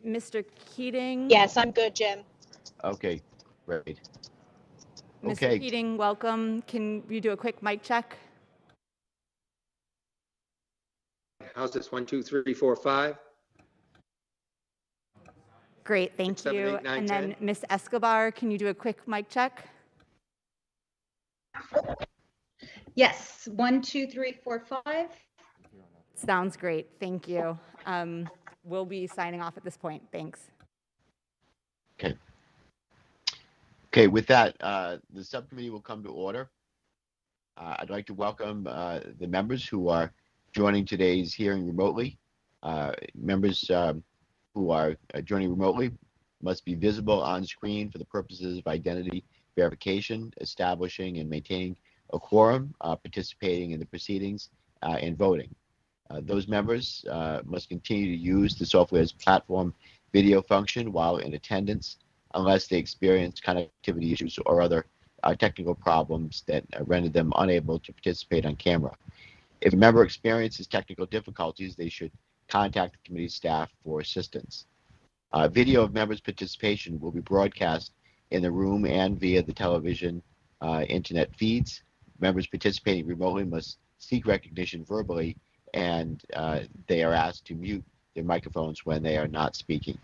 Mr. Keating. Yes, I'm good, Jim. Okay, great. Mr. Okay, Keating, welcome. Can you do a quick mic check? How's this? 1, 2, 3, 4, 5. Great, thank 6, 7, you. 8, 9, And 10. then Ms. Escobar, can you do a quick mic check? Yes, 1, 2, 3, 4, 5. Sounds great, thank you. We'll be signing off at this point, thanks. okay. Okay, with that, the subcommittee will come to order. I'd like to welcome the members who are joining today's hearing remotely. Members who are joining remotely must be visible on screen for the purposes of identity verification, establishing and maintaining a quorum, participating in the proceedings, and voting. Those members must continue to use the software's platform video function while in attendance, unless they experience connectivity issues or other technical problems that render them unable to participate on camera. If a member experiences technical difficulties, they should contact the committee staff for assistance. Video of members' participation will be broadcast in the room and via the television internet feeds. Members participating remotely must seek recognition verbally, and they are asked to mute their microphones when they are not speaking.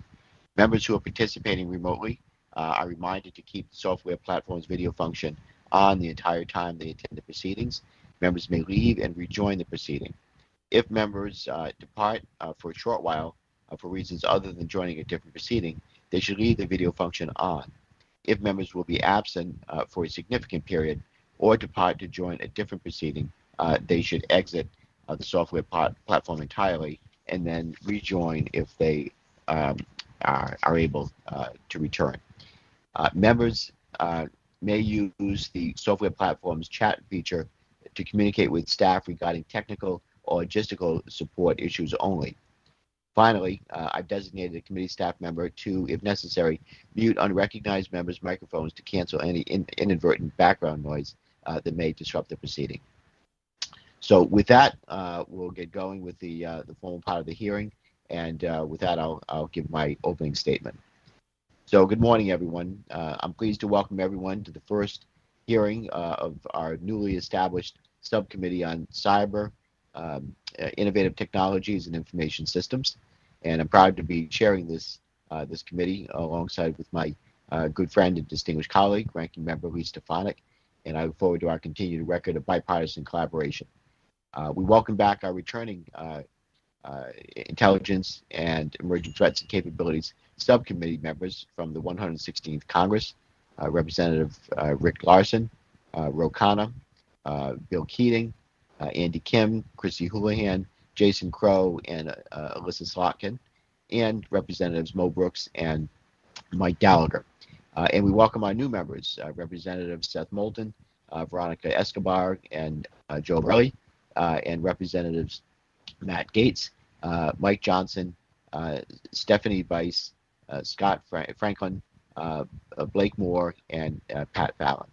Members who are participating remotely are reminded to keep the software platform's video function on the entire time they attend the proceedings. Members may leave and rejoin the proceeding. If members depart for a short while for reasons other than joining a different proceeding, they should leave the video function on. If members will be absent for a significant period or depart to join a different proceeding, they should exit the software platform entirely and then rejoin if they are able to return. Members may use the software platform's chat feature to communicate with staff regarding technical or logistical support issues only. Finally, I've designated a committee staff member to, if necessary, mute unrecognized members' microphones to cancel any inadvertent background noise that may disrupt the proceeding. So with that, we'll get going with the formal part of the hearing. And with that, I'll give my opening statement. So good morning, everyone. I'm pleased to welcome everyone to the first hearing of our newly established subcommittee on cyber, innovative technologies and information systems. And I'm proud to be chairing this committee alongside with my good friend and distinguished colleague, Ranking Member Lee Stefanik, and I look forward to our continued record of bipartisan collaboration. We welcome back our returning Intelligence and Emerging Threats and Capabilities Subcommittee members from the 116th Congress, Representative Rick Larson, Ro Khanna, Bill Keating, Andy Kim, Chrissy Houlihan, Jason Crow, and Alyssa Slotkin, and Representatives Mo Brooks and Mike Gallagher. And we welcome our new members, Representative Seth Moulton, Veronica Escobar, and Joe Borelli, and Representatives Matt Gaetz, Mike Johnson, Stephanie Bice, Scott Franklin, Blake Moore, and Pat Fallon.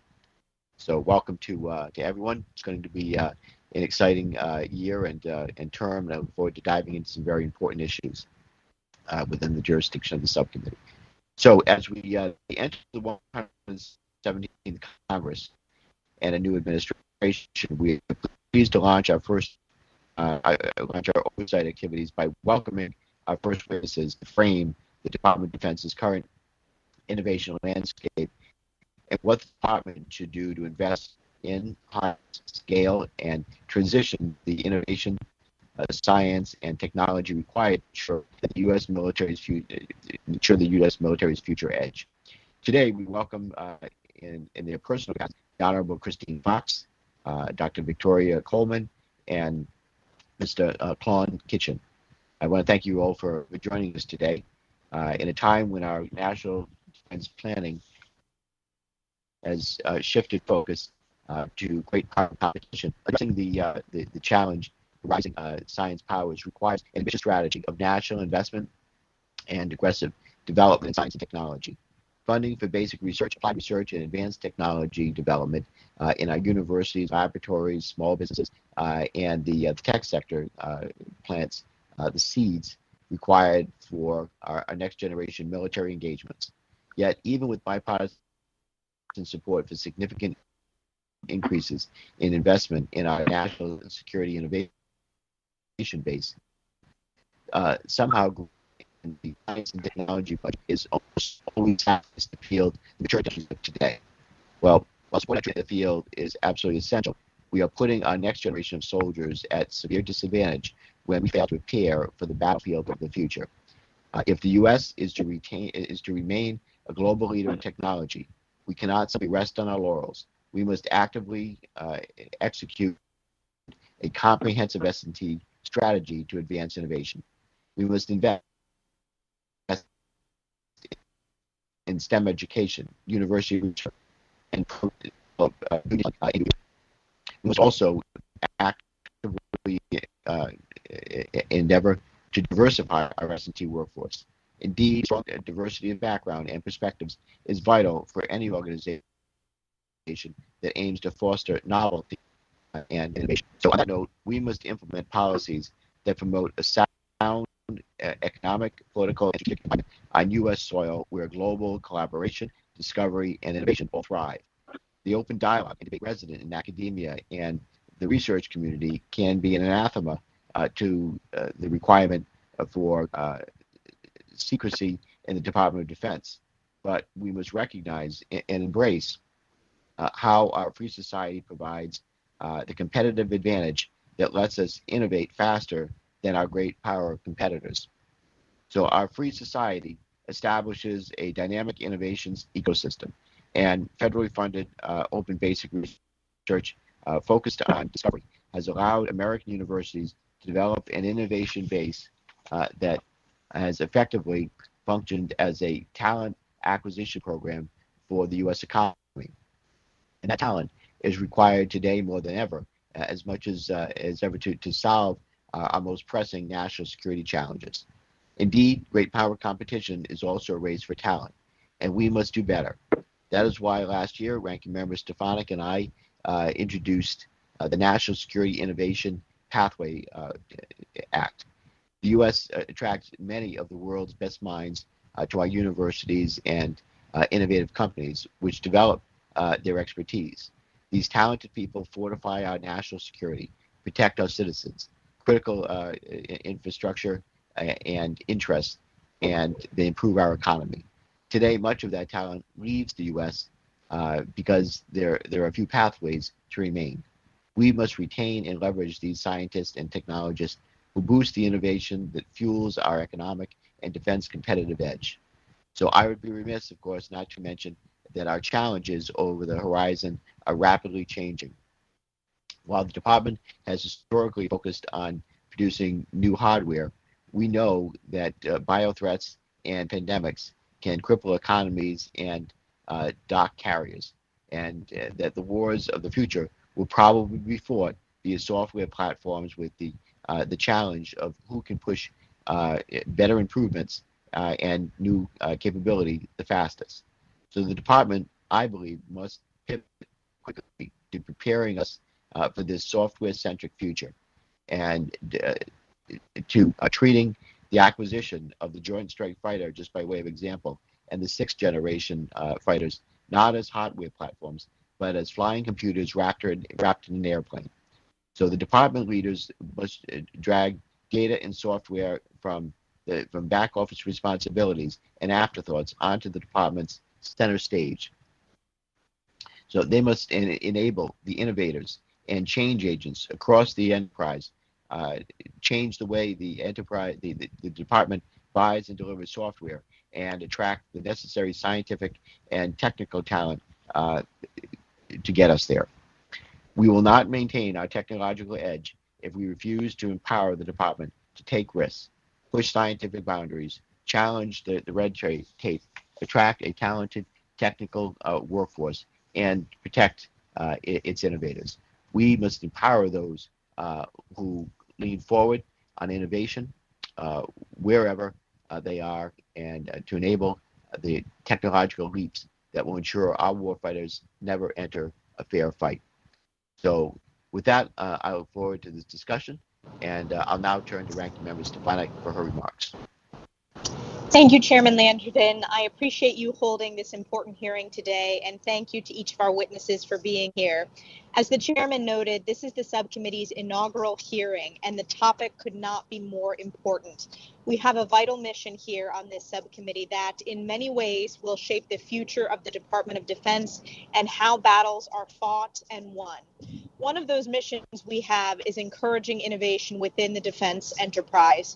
So welcome to everyone. It's going to be an exciting year and term, and I look forward to diving into some very important issues within the jurisdiction of the subcommittee. So as we enter the 117th Congress and a new administration, we are pleased to launch our oversight activities by welcoming our first witnesses to frame the Department of Defense's current innovation landscape and what the department should do to invest in, scale, and transition the innovation, science, and technology required to ensure the U.S. military's future edge. Today, we welcome in their personal capacity the Honorable Christine Fox, Dr. Victoria Coleman, and Mr. Claude Kitchen. I want to thank you all for joining us today in a time when our national defense planning has shifted focus to great competition. Addressing the challenge of rising science powers requires an ambitious strategy of national investment and aggressive development in science and technology. Funding for basic research, applied research, and advanced technology development in our universities, laboratories, small businesses, and the tech sector plants the seeds required for our next generation military engagements. Yet, even with bipartisan support for significant increases in investment in our national security innovation base, somehow the science and technology budget is almost always half the field the maturity of today. Well, while support in the field is absolutely essential, we are putting our next generation of soldiers at severe disadvantage when we fail to prepare for the battlefield of the future. If the U.S. is to remain a global leader in technology, we cannot simply rest on our laurels. We must actively execute a comprehensive S&T strategy to advance innovation. We must invest in STEM education, university research, and we must also actively endeavor to diversify our S&T workforce. Indeed, strong diversity of background and perspectives is vital for any organization that aims to foster novelty and innovation. So on that note, we must implement policies that promote a sound economic, political, and strategic environment on U.S. soil where global collaboration, discovery, and innovation all thrive. The open dialogue and debate resident in academia and the research community can be an anathema to the requirement for secrecy in the Department of Defense. But we must recognize and embrace how our free society provides the competitive advantage that lets us innovate faster than our great power competitors. So our free society establishes a dynamic innovations ecosystem, and federally funded open basic research focused on discovery has allowed American universities to develop an innovation base that has effectively functioned as a talent acquisition program for the U.S. economy. And that talent is required today more than ever, as much as ever to solve our most pressing national security challenges. Indeed, great power competition is also a race for talent, and we must do better. That is why last year, Ranking Member Stefanik and I introduced the National Security Innovation Pathway Act. The U.S. attracts many of the world's best minds to our universities and innovative companies, which develop their expertise. These talented people fortify our national security, protect our citizens, critical infrastructure and interests, and they improve our economy. Today, much of that talent leaves the U.S. Because there are a few pathways to remain. We must retain and leverage these scientists and technologists who boost the innovation that fuels our economic and defense competitive edge. So I would be remiss, of course, not to mention that our challenges over the horizon are rapidly changing. While the department has historically focused on producing new hardware, we know that biothreats and pandemics can cripple economies and dock carriers, and that the wars of the future will probably be fought via software platforms with the challenge of who can push better improvements and new capability the fastest. So the department, I believe, must pivot quickly to preparing us for this software-centric future, and to treating the acquisition of the Joint Strike Fighter, just by way of example, and the sixth generation fighters, not as hardware platforms, but as flying computers wrapped in an airplane. So the department leaders must drag data and software from back office responsibilities and afterthoughts onto the department's center stage. So they must enable the innovators and change agents across the enterprise, change the way the enterprise, the department buys and delivers software, and attract the necessary scientific and technical talent to get us there. We will not maintain our technological edge if we refuse to empower the department to take risks, push scientific boundaries, challenge the red tape, attract a talented technical workforce, and protect its innovators. We must empower those who lean forward on innovation wherever they are, and to enable the technological leaps that will ensure our warfighters never enter a fair fight. So with that, I look forward to this discussion, And I'll now turn to Ranking Member Stefanik for her remarks. Thank you, Chairman Landrigan. I appreciate you holding this important hearing today, and thank you to each of our witnesses for being here. As the chairman noted, this is the subcommittee's inaugural hearing, and the topic could not be more important. We have a vital mission here on this subcommittee that, in many ways, will shape the future of the Department of Defense and how battles are fought and won. One of those missions we have is encouraging innovation within the defense enterprise.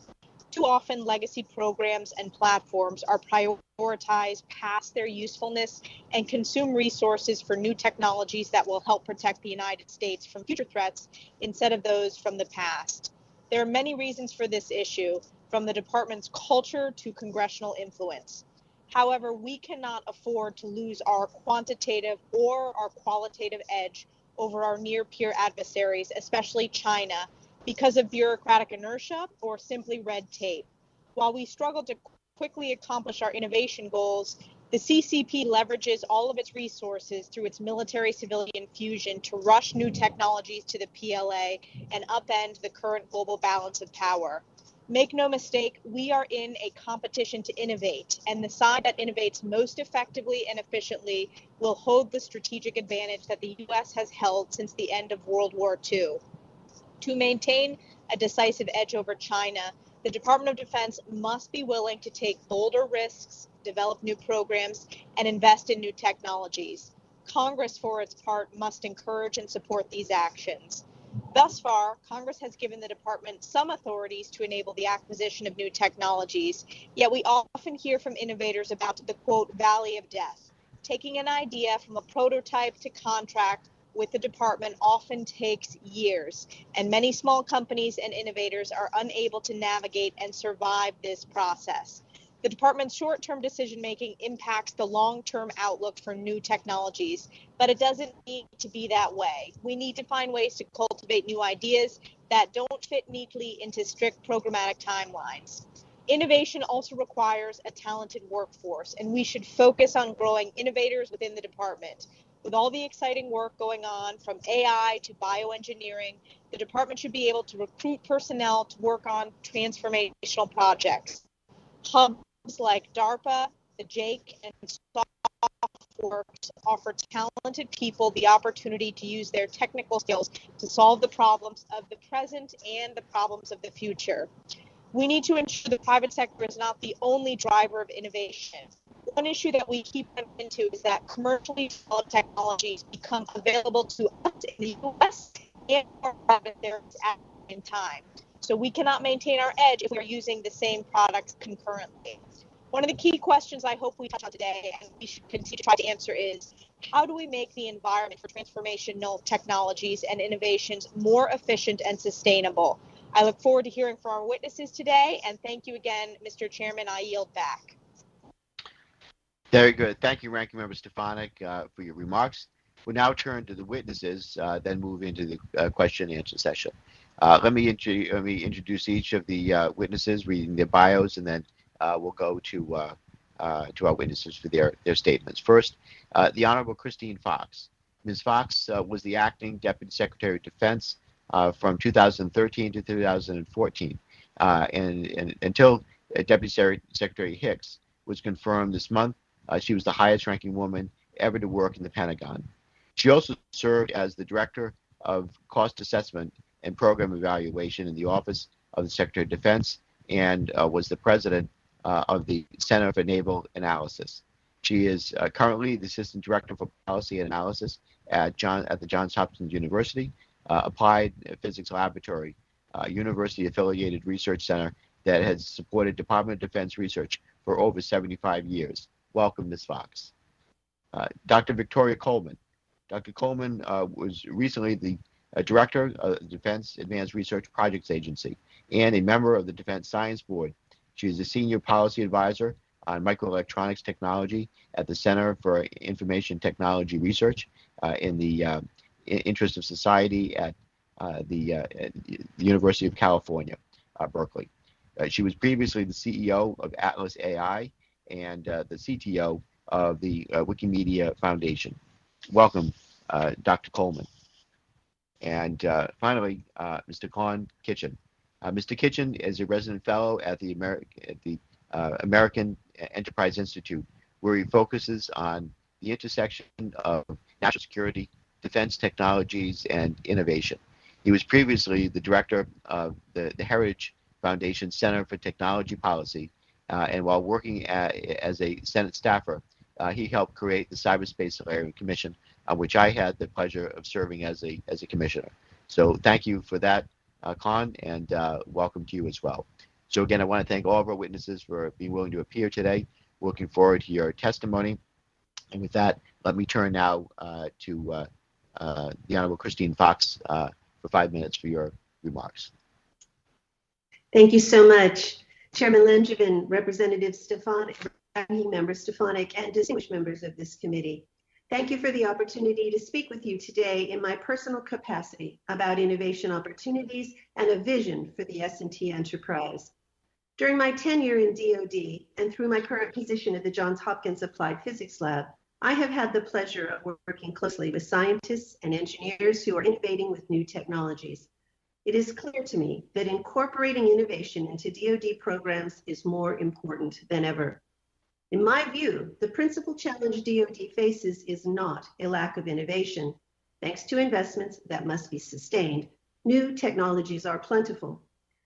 Too often, legacy programs and platforms are prioritized past their usefulness and consume resources for new technologies that will help protect the United States from future threats instead of those from the past. There are many reasons for this issue, from the department's culture to congressional influence. However, we cannot afford to lose our quantitative or our qualitative edge over our near-peer adversaries, especially China, because of bureaucratic inertia or simply red tape. While we struggle to quickly accomplish our innovation goals, the CCP leverages all of its resources through its military-civilian fusion to rush new technologies to the PLA and upend the current global balance of power. Make no mistake, we are in a competition to innovate, and the side that innovates most effectively and efficiently will hold the strategic advantage that the U.S. has held since the end of World War II. To maintain a decisive edge over China, the Department of Defense must be willing to take bolder risks, develop new programs, and invest in new technologies. Congress, for its part, must encourage and support these actions. Thus far, Congress has given the department some authorities to enable the acquisition of new technologies, yet we often hear from innovators about the, quote, valley of death. Taking an idea from a prototype to contract with the department often takes years, and many small companies and innovators are unable to navigate and survive this process. The department's short-term decision-making impacts the long-term outlook for new technologies, but it doesn't need to be that way. We need to find ways to cultivate new ideas that don't fit neatly into strict programmatic timelines. Innovation also requires a talented workforce, and we should focus on growing innovators within the department. With all the exciting work going on, from AI to bioengineering, the department should be able to recruit personnel to work on transformational projects. Hubs like DARPA, the JAKE, and SoftWorks offer talented people the opportunity to use their technical skills to solve the problems of the present and the problems of the future. We need to ensure the private sector is not the only driver of innovation. One issue that we keep running into is that commercially developed technologies become available to us in the U.S. and our private sectors at the same time. So we cannot maintain our edge if we are using the same products concurrently. One of the key questions I hope we touch on today, and we should continue to try to answer, is how do we make the environment for transformational technologies and innovations more efficient and sustainable? I look forward to hearing from our witnesses today, and thank you again, Mr. Chairman. I yield back. Very good. Thank you, Ranking Member Stefanik, for your remarks. We'll now turn to the witnesses, then move into the question and answer session. Let me introduce each of the witnesses, reading their bios, and then we'll go to our witnesses for their statements. First, the Honorable Christine Fox. Ms. Fox was the acting Deputy Secretary of Defense from 2013 to 2014, and until Deputy Secretary Hicks was confirmed this month. She was the highest ranking woman ever to work in the Pentagon. She also served as the Director of Cost Assessment and Program Evaluation in the Office of the Secretary of Defense, and was the President of the Center for Naval Analysis. She is currently the Assistant Director for Policy and Analysis at the Johns Hopkins University Applied Physics Laboratory, university-affiliated research center that has supported Department of Defense research for over 75 years. Welcome, Ms. Fox. Dr. Victoria Coleman. Dr. Coleman was recently the Director of the Defense Advanced Research Projects Agency and a member of the Defense Science Board. She is a Senior Policy Advisor on Microelectronics Technology at the Center for Information Technology Research in the interest of society at the University of California, Berkeley. She was previously the CEO of Atlas AI and the CTO of the Wikimedia Foundation. Welcome, Dr. Coleman. And finally, Mr. Khan Kitchen. Mr. Kitchen is a resident fellow at the American Enterprise Institute, where he focuses on the intersection of national security, defense technologies, and innovation. He was previously the director of the Heritage Foundation Center for Technology Policy, and while working as a Senate staffer, he helped create the Cyberspace Solarium Commission, which I had the pleasure of serving as a commissioner. So thank you for that, Khan, and welcome to you as well. So again, I want to thank all of our witnesses for being willing to appear today. Looking forward to your testimony. And with that, let me turn now to the Honorable Christine Fox for 5 minutes for your remarks. Thank you so much, Chairman Langevin, Representative Stefanik, Ranking Member Stefanik, and distinguished members of this committee. Thank you for the opportunity to speak with you today in my personal capacity about innovation opportunities and a vision for the S&T enterprise. During my tenure in DoD and through my current position at the Johns Hopkins Applied Physics Lab, I have had the pleasure of working closely with scientists and engineers who are innovating with new technologies. It is clear to me that incorporating innovation into DoD programs is more important than ever. In my view, the principal challenge DoD faces is not a lack of innovation. Thanks to investments that must be sustained, new technologies are plentiful.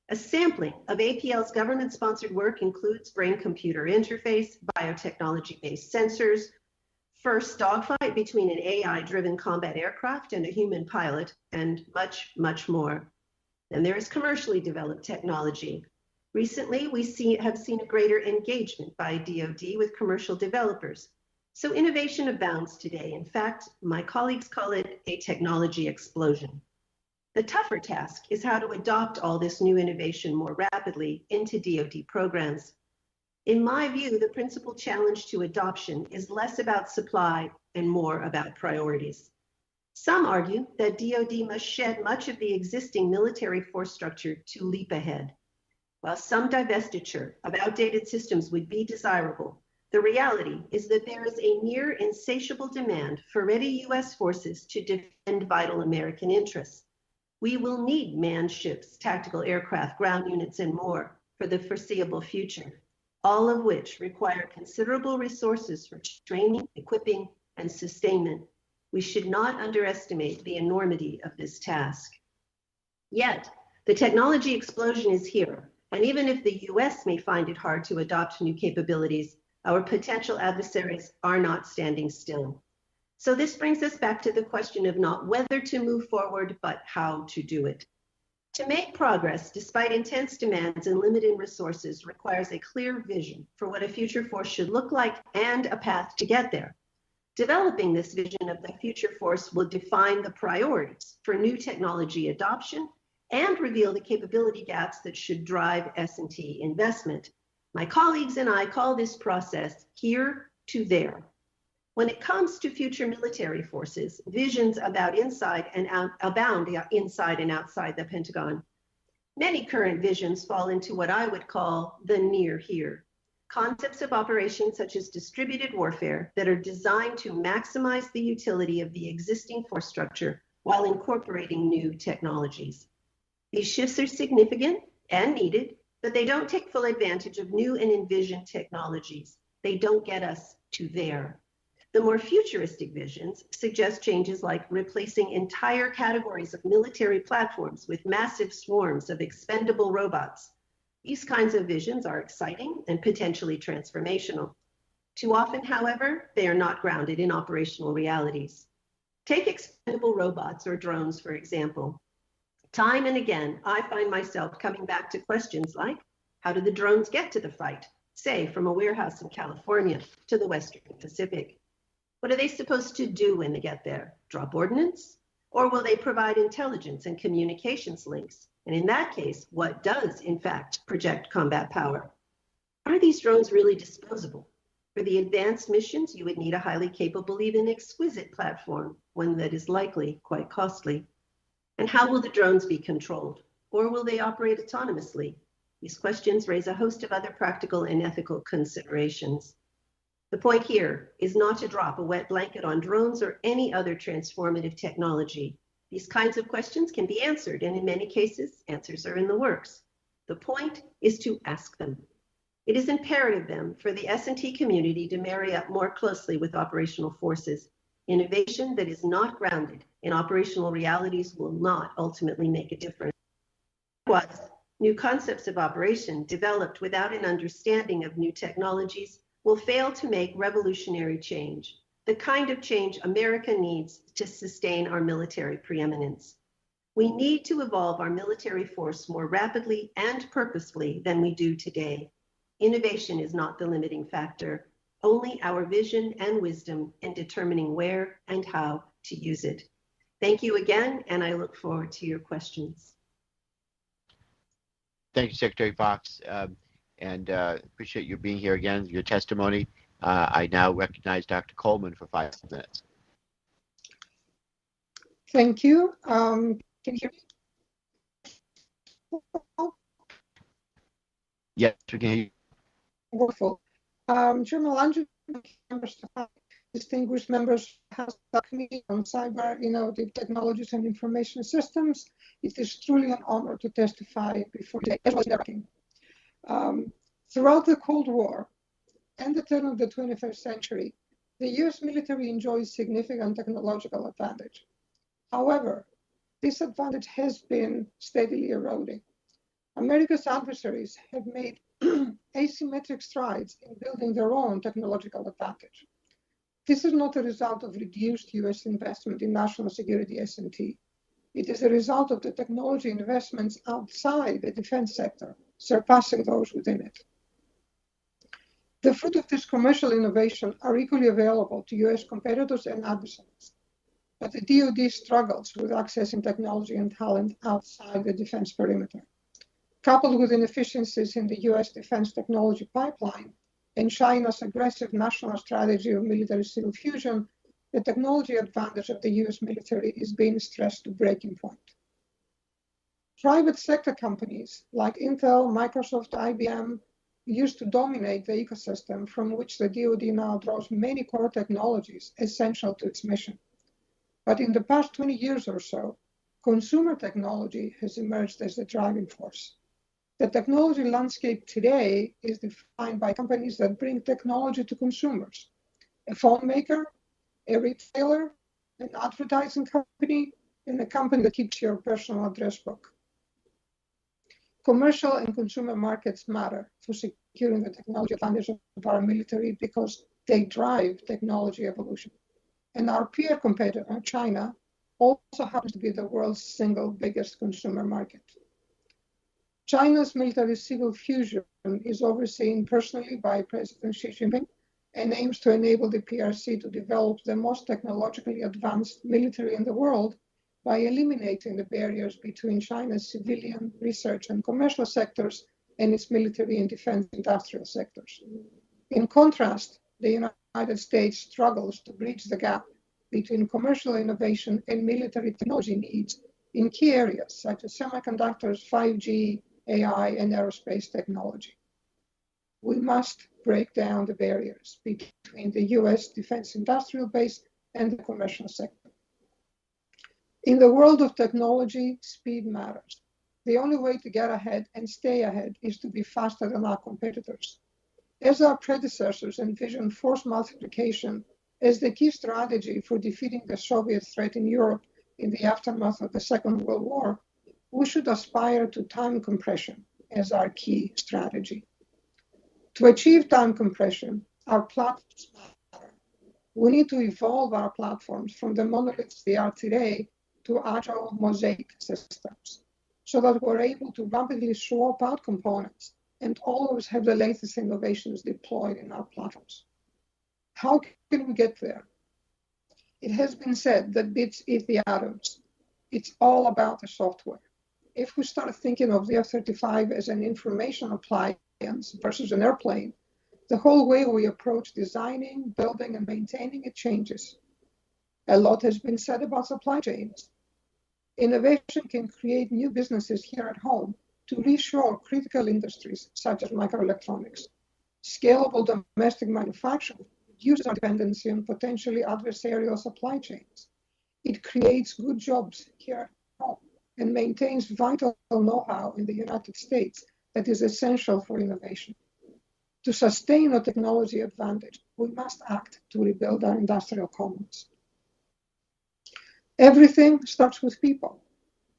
A sampling of APL's government-sponsored work includes brain-computer interface, biotechnology-based sensors, first dogfight between an AI-driven combat aircraft and a human pilot, and much, much more. Then there is commercially developed technology. Recently, we have seen a greater engagement by DoD with commercial developers. So innovation abounds today. In fact, my colleagues call it a technology explosion. The tougher task is how to adopt all this new innovation more rapidly into DoD programs. In my view, the principal challenge to adoption is less about supply and more about priorities. Some argue that DoD must shed much of the existing military force structure to leap ahead. While some divestiture of outdated systems would be desirable, the reality is that there is a near insatiable demand for ready U.S. forces to defend vital American interests. We will need manned ships, tactical aircraft, ground units, and more for the foreseeable future, all of which require considerable resources for training, equipping, and sustainment. We should not underestimate the enormity of this task. Yet, the technology explosion is here, and even if the US may find it hard to adopt new capabilities, our potential adversaries are not standing still. So this brings us back to the question of not whether to move forward, but how to do it. To make progress, despite intense demands and limited resources, requires a clear vision for what a future force should look like and a path to get there. Developing this vision of the future force will define the priorities for new technology adoption and reveal the capability gaps that should drive S&T investment. My colleagues and I call this process here to there. When it comes to future military forces, visions about abound inside and outside the Pentagon. Many current visions fall into what I would call the near here. Concepts of operations such as distributed warfare that are designed to maximize the utility of the existing force structure while incorporating new technologies. These shifts are significant and needed, but they don't take full advantage of new and envisioned technologies. They don't get us to there. The more futuristic visions suggest changes like replacing entire categories of military platforms with massive swarms of expendable robots. These kinds of visions are exciting and potentially transformational. Too often, however, they are not grounded in operational realities. Take expendable robots or drones, for example. Time and again, I find myself coming back to questions like, how do the drones get to the fight, say from a warehouse in California to the Western Pacific? What are they supposed to do when they get there? Drop ordnance? Or will they provide intelligence and communications links? And in that case, what does, in fact, project combat power? Are these drones really disposable? For the advanced missions, you would need a highly capable, even exquisite platform, one that is likely quite costly. And how will the drones be controlled? Or will they operate autonomously? These questions raise a host of other practical and ethical considerations. The point here is not to drop a wet blanket on drones or any other transformative technology. These kinds of questions can be answered, and in many cases, answers are in the works. The point is to ask them. It is imperative then for the S&T community to marry up more closely with operational forces. Innovation that is not grounded in operational realities will not ultimately make a difference. Likewise, new concepts of operation developed without an understanding of new technologies will fail to make revolutionary change, the kind of change America needs to sustain our military preeminence. We need to evolve our military force more rapidly and purposefully than we do today. Innovation is not the limiting factor, only our vision and wisdom in determining where and how to use it. Thank you again, and I look forward to your questions. Thank you, Secretary Fox, and appreciate you being here again, your testimony. I now recognize Dr. Coleman for 5 minutes. Thank you. Can you hear me? Yes, we can hear you. Wonderful. Chairman Landry, members, distinguished members of the Committee on Cyber, Innovative Technologies and Information Systems, it is truly an honor to testify before you as well as networking. Throughout the Cold War and the turn of the 21st century, the U.S. military enjoys significant technological advantage. However, this advantage has been steadily eroding. America's adversaries have made asymmetric strides in building their own technological advantage. This is not a result of reduced U.S. investment in national security S&T. It is a result of the technology investments outside the defense sector, surpassing those within it. The fruit of this commercial innovation are equally available to U.S. competitors and adversaries, but the DoD struggles with accessing technology and talent outside the defense perimeter. Coupled with inefficiencies in the U.S. defense technology pipeline and China's aggressive national strategy of military-civil fusion, the technology advantage of the U.S. military is being stressed to breaking point. Private sector companies like Intel, Microsoft, IBM used to dominate the ecosystem from which the DoD now draws many core technologies essential to its mission. But in the past 20 years or so, consumer technology has emerged as the driving force. The technology landscape today is defined by companies that bring technology to consumers: a phone maker, a retailer, an advertising company, and a company that keeps your personal address book. Commercial and consumer markets matter for securing the technology advantage of our military because they drive technology evolution. And our peer competitor, China, also happens to be the world's single biggest consumer market. China's military-civil fusion is overseen personally by President Xi Jinping and aims to enable the PRC to develop the most technologically advanced military in the world by eliminating the barriers between China's civilian, research, and commercial sectors and its military and defense industrial sectors. In contrast, the United States struggles to bridge the gap between commercial innovation and military technology needs in key areas such as semiconductors, 5G, AI, and aerospace technology. We must break down the barriers between the U.S. defense industrial base and the commercial sector. In the world of technology, speed matters. The only way to get ahead and stay ahead is to be faster than our competitors. As our predecessors envisioned force multiplication as the key strategy for defeating the Soviet threat in Europe in the aftermath of the Second World War, we should aspire to time compression as our key strategy. To achieve time compression, our platforms matter. We need to evolve our platforms from the monoliths they are today to agile mosaic systems so that we're able to rapidly swap out components and always have the latest innovations deployed in our platforms. How can we get there? It has been said that bits eat the atoms. It's all about the software. If we start thinking of the F-35 as an information appliance versus an airplane, the whole way we approach designing, building, and maintaining it changes. A lot has been said about supply chains. Innovation can create new businesses here at home to reshore critical industries such as microelectronics. Scalable domestic manufacturing reduces our dependency on potentially adversarial supply chains. It creates good jobs here at home and maintains vital know-how in the United States that is essential for innovation. To sustain a technology advantage, we must act to rebuild our industrial commons. Everything starts with people.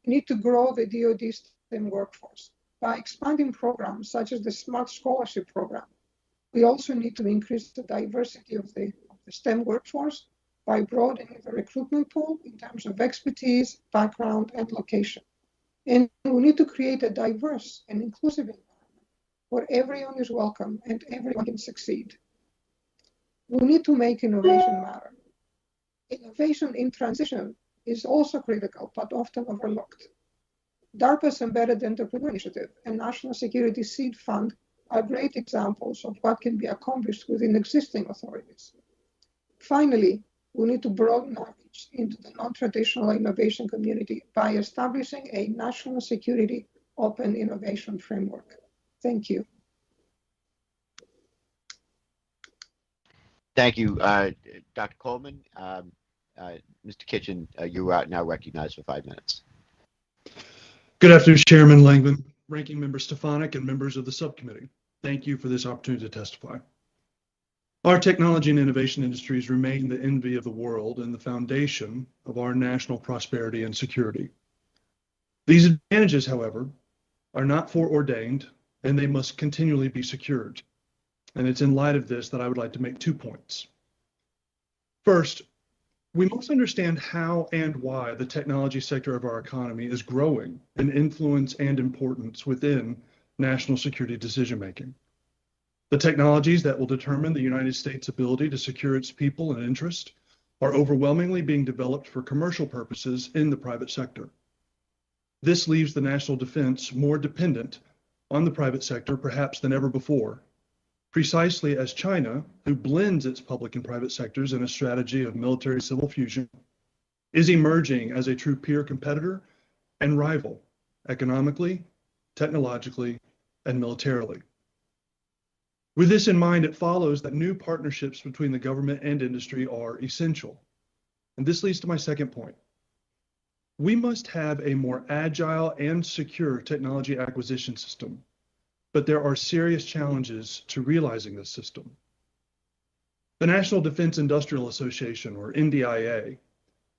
We need to grow the DoD STEM workforce by expanding programs such as the Smart Scholarship Program. We also need to increase the diversity of the STEM workforce by broadening the recruitment pool in terms of expertise, background, and location. And we need to create a diverse and inclusive environment where everyone is welcome and everyone can succeed. We need to make innovation matter. Innovation in transition is also critical, but often overlooked. DARPA's Embedded Entrepreneur Initiative and National Security Seed Fund are great examples of what can be accomplished within existing authorities. Finally, we need to broaden our reach into the non-traditional innovation community by establishing a national security open innovation framework. Thank you. Thank you, Dr. Coleman. Mr. Kitchen, you are now recognized for 5 minutes. Good afternoon, Chairman Langman, Ranking Member Stefanik, and members of the subcommittee. Thank you for this opportunity to testify. Our technology and innovation industries remain the envy of the world and the foundation of our national prosperity and security. These advantages, however, are not foreordained, and they must continually be secured. And it's in light of this that I would like to make 2 points. First, we must understand how and why the technology sector of our economy is growing in influence and importance within national security decision-making. The technologies that will determine the United States' ability to secure its people and interest are overwhelmingly being developed for commercial purposes in the private sector. This leaves the national defense more dependent on the private sector perhaps than ever before, precisely as China, who blends its public and private sectors in a strategy of military-civil fusion, is emerging as a true peer competitor and rival economically, technologically, and militarily. With this in mind, it follows that new partnerships between the government and industry are essential. And this leads to my second point. We must have a more agile and secure technology acquisition system, but there are serious challenges to realizing this system. The National Defense Industrial Association, or NDIA,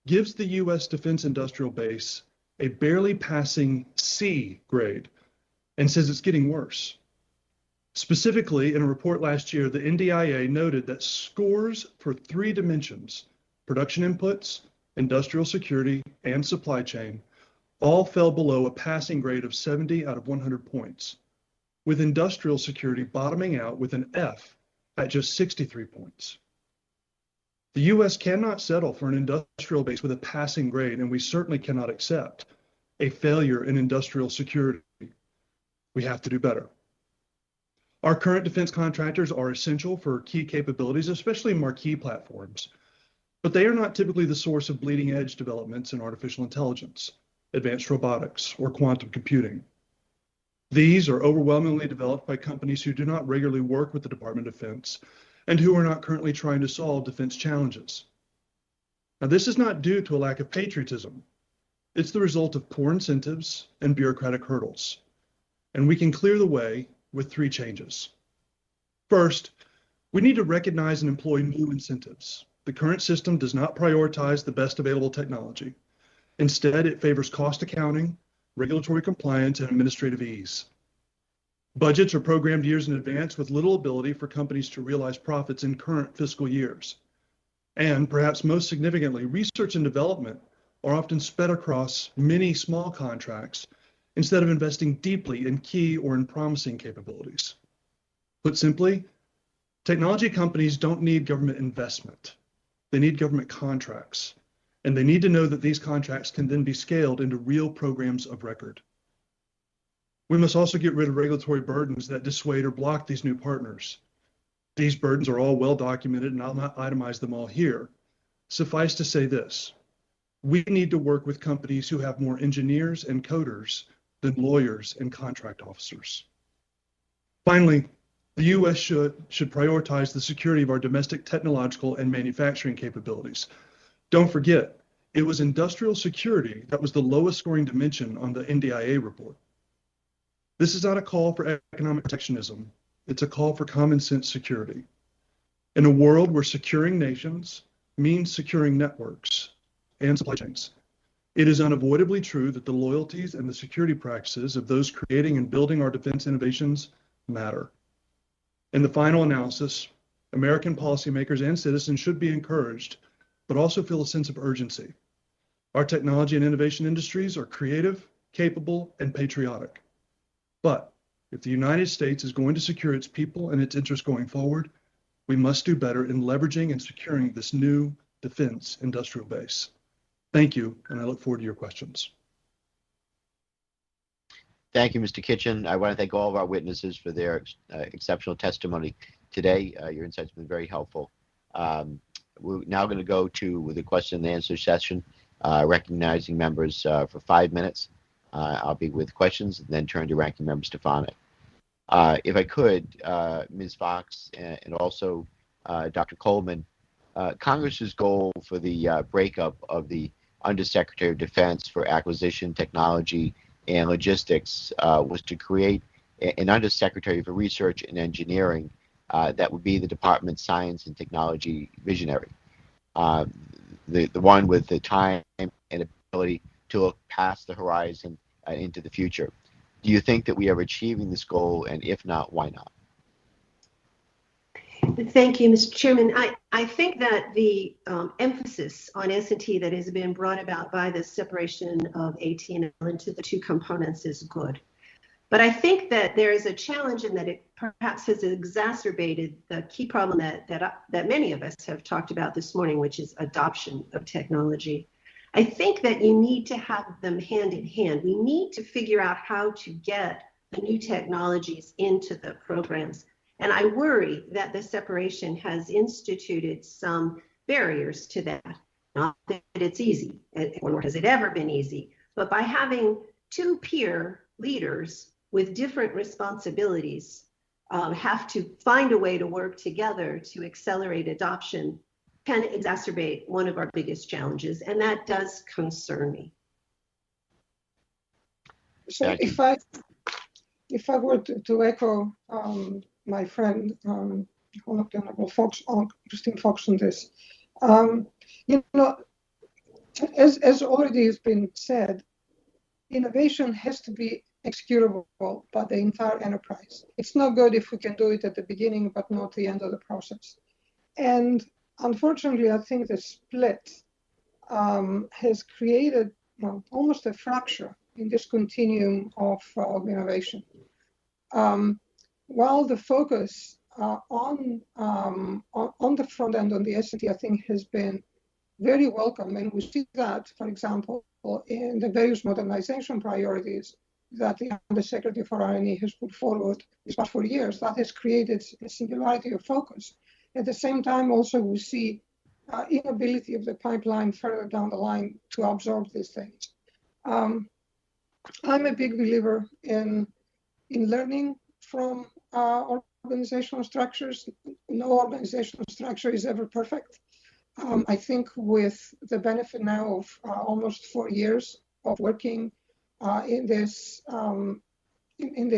gives the U.S. defense industrial base a barely passing C grade and says it's getting worse. Specifically, in a report last year, the NDIA noted that scores for 3 dimensions, production inputs, industrial security, and supply chain, all fell below a passing grade of 70 out of 100 points, with industrial security bottoming out with an F at just 63 points. The U.S. cannot settle for an industrial base with a passing grade, and we certainly cannot accept a failure in industrial security. We have to do better. Our current defense contractors are essential for key capabilities, especially marquee platforms, but they are not typically the source of bleeding edge developments in artificial intelligence, advanced robotics, or quantum computing. These are overwhelmingly developed by companies who do not regularly work with the Department of Defense and who are not currently trying to solve defense challenges. Now, this is not due to a lack of patriotism. It's the result of poor incentives and bureaucratic hurdles. And we can clear the way with 3 changes. First, we need to recognize and employ new incentives. The current system does not prioritize the best available technology. Instead, it favors cost accounting, regulatory compliance, and administrative ease. Budgets are programmed years in advance with little ability for companies to realize profits in current fiscal years. And perhaps most significantly, research and development are often spread across many small contracts instead of investing deeply in key or in promising capabilities. Put simply, technology companies don't need government investment. They need government contracts, and they need to know that these contracts can then be scaled into real programs of record. We must also get rid of regulatory burdens that dissuade or block these new partners. These burdens are all well documented, and I'll not itemize them all here. Suffice to say this: we need to work with companies who have more engineers and coders than lawyers and contract officers. Finally, the U.S. should prioritize the security of our domestic technological and manufacturing capabilities. Don't forget, It was industrial security that was the lowest scoring dimension on the NDIA report. This is not a call for economic protectionism. It's a call for common sense security. In a world where securing nations means securing networks and supply chains, it is unavoidably true that the loyalties and the security practices of those creating and building our defense innovations matter. In the final analysis, American policymakers and citizens should be encouraged, but also feel a sense of urgency. Our technology and innovation industries are creative, capable, and patriotic. But if the United States is going to secure its people and its interests going forward, we must do better in leveraging and securing this new defense industrial base. Thank you, and I look forward to your questions. Thank you, Mr. Kitchen. I want to thank all of our witnesses for their exceptional testimony today. Your insights have been very helpful. We're now going to go to the question and answer session, recognizing members for 5 minutes. I'll be with questions and then turn to Ranking Member Stefanik. If I could, Ms. Fox and also Dr. Coleman, Congress's goal for the breakup of the Undersecretary of Defense for Acquisition, Technology, and Logistics was to create an Undersecretary for Research and Engineering that would be the department's science and technology visionary, the one with the time and ability to look past the horizon into the future. Do you think that we are achieving this goal, and if not, why not? Thank you, Mr. Chairman. I think that the emphasis on S&T that has been brought about by the separation of AT&L into the two components is good. But I think that there is a challenge in that it perhaps has exacerbated the key problem that many of us have talked about this morning, which is adoption of technology. I think that you need to have them hand in hand. We need to figure out how to get the new technologies into the programs. And I worry that the separation has instituted some barriers to that. Not that it's easy, nor has it ever been easy, but by having two peer leaders with different responsibilities have to find a way to work together to accelerate adoption can exacerbate one of our biggest challenges, and that does concern me. So if I were to echo my friend, Honorable Fox, Christine Fox, on this, you know, as already has been said, innovation has to be executable by the entire enterprise. It's not good if we can do it at the beginning, but not the end of the process. And unfortunately, I think the split has created almost a fracture in this continuum of innovation. While the focus on the front end, on the S&T, I think has been very welcome, and we see that, for example, in the various modernization priorities that the Undersecretary for R&E has put forward these past 4 years. That has created a singularity of focus. At the same time, also, we see inability of the pipeline further down the line to absorb these things. I'm a big believer in learning from organizational structures. No organizational structure is ever perfect. I think with the benefit now of almost 4 years of working in this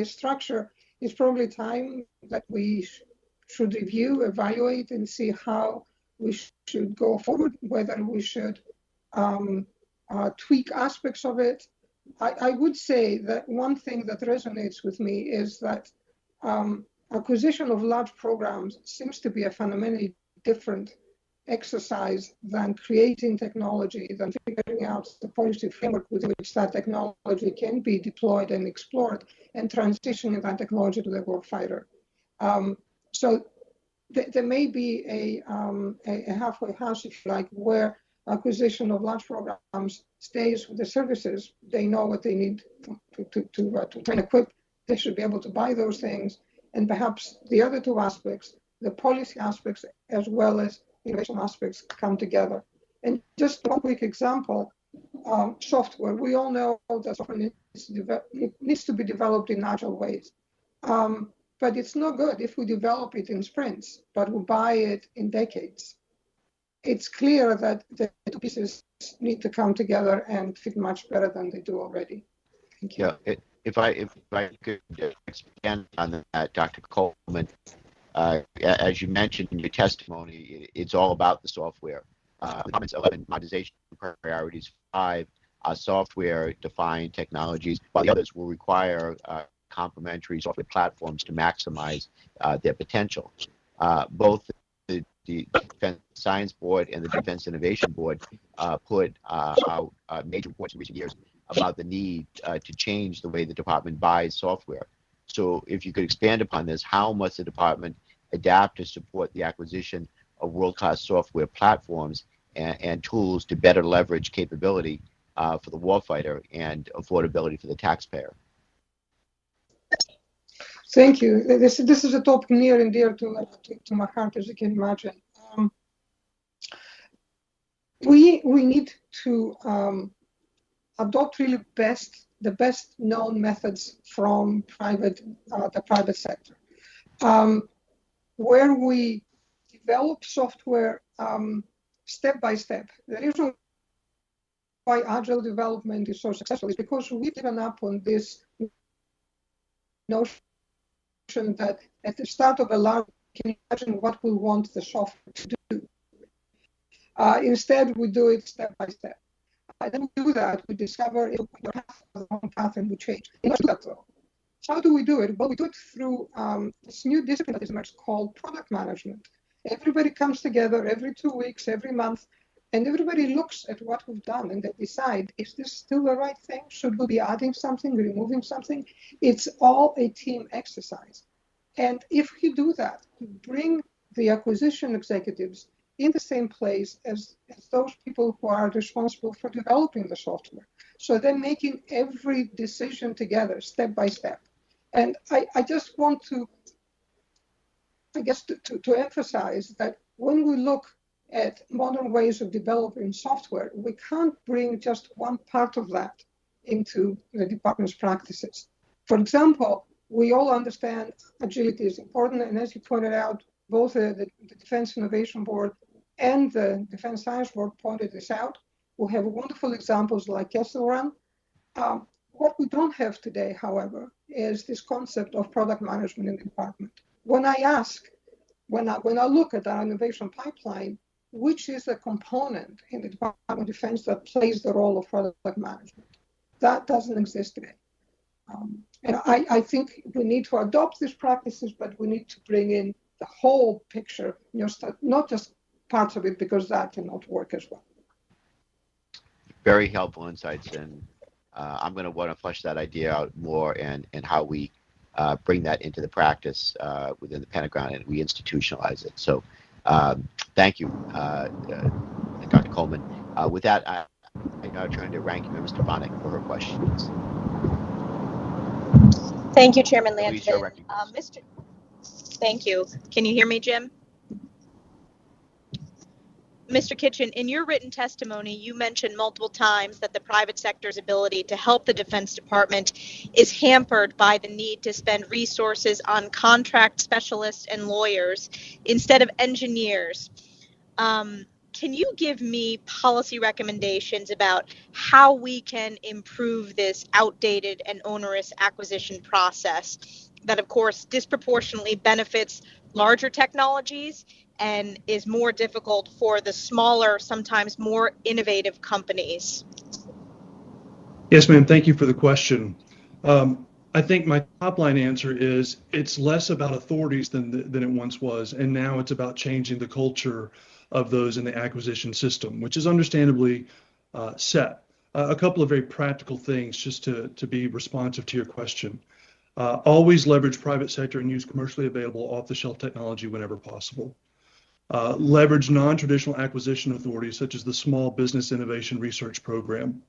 structure, it's probably time that we should review, evaluate, and see how we should go forward, whether we should tweak aspects of it. I would say that one thing that resonates with me is that acquisition of large programs seems to be a fundamentally different exercise than creating technology, than figuring out the policy framework with which that technology can be deployed and explored, and transitioning that technology to the warfighter. So there may be a halfway house, if you like, where acquisition of large programs stays with the services. They know what they need to train, equip. They should be able to buy those things. And perhaps the other two aspects, the policy aspects as well as innovation aspects, come together. And just one quick example, software. We all know that software needs to be developed in agile ways. But it's not good if we develop it in sprints, but we buy it in decades. it's clear that the two pieces need to come together and fit much better than they do already. Thank you. Yeah, if I could expand on that, Dr. Coleman, as you mentioned in your testimony, it's all about the software. Department's 11 modernization priorities, 5 are software-defined technologies, while the others will require complementary software platforms to maximize their potential. Both the Defense Science Board and the Defense Innovation Board put out major reports in recent years about the need to change the way the department buys software. So if you could expand upon this, how must the department adapt to support the acquisition of world-class software platforms and tools to better leverage capability for the warfighter and affordability for the taxpayer? Thank you. This is a topic near and dear to my heart, as you can imagine. We need to adopt really the best known methods from the private sector, where we develop software step by step. The reason why agile development is so successful is because we've given up on this notion that at the start of a large, can imagine what we want the software to do. Instead, we do it step by step. Then we do that, we discover if we have the wrong path and we change. How do we do it? Well, we do it through this new discipline that is emerged called product management. Everybody comes together every 2 weeks, every month, and everybody looks at what we've done and they decide, is this still the right thing? Should we be adding something, removing something? It's all a team exercise. And if you do that, you bring the acquisition executives in the same place as those people who are responsible for developing the software. So they're making every decision together, step by step. And I just want to, to emphasize that when we look at modern ways of developing software, we can't bring just one part of that into the department's practices. For example, we all understand agility is important, and as you pointed out, both the Defense Innovation Board and the Defense Science Board pointed this out. We have wonderful examples like Kessel Run. What we don't have today, however, is this concept of product management in the department. When I look at our innovation pipeline, which is the component in the Department of Defense that plays the role of product management? That doesn't exist today. And I think we need to adopt these practices, but we need to bring in the whole picture, not just parts of it, because that cannot work as well. Very helpful insights, and I'm going to want to flesh that idea out more and how we bring that into the practice within the Pentagon and we institutionalize it. So thank you, Dr. Coleman. With that, I now turn to Ranking Member Stefanik for her questions. Thank you, Chairman Please, your Landry. Thank you. Can you hear me, Jim? Mr. Kitchen, in your written testimony, you mentioned multiple times that the private sector's ability to help the Defense Department is hampered by the need to spend resources on contract specialists and lawyers instead of engineers. Can you give me policy recommendations about how we can improve this outdated and onerous acquisition process that, of course, disproportionately benefits larger technologies and is more difficult for the smaller, sometimes more innovative companies? Yes, ma'am. Thank you for the question. I think my top line answer is it's less about authorities than it once was, and now it's about changing the culture of those in the acquisition system, which is understandably set. A couple of very practical things just to be responsive to your question. Always leverage private sector and use commercially available off-the-shelf technology whenever possible. Leverage non-traditional acquisition authorities such as the Small Business Innovation Research Program.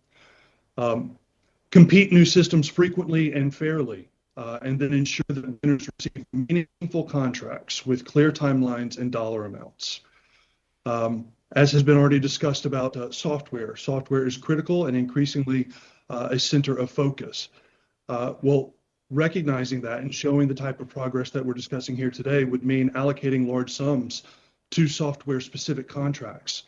Compete new systems frequently and fairly, and then ensure that winners receive meaningful contracts with clear timelines and dollar amounts. As has been already discussed about software is critical and increasingly a center of focus. Well, recognizing that and showing the type of progress that we're discussing here today would mean allocating large sums to software-specific contracts,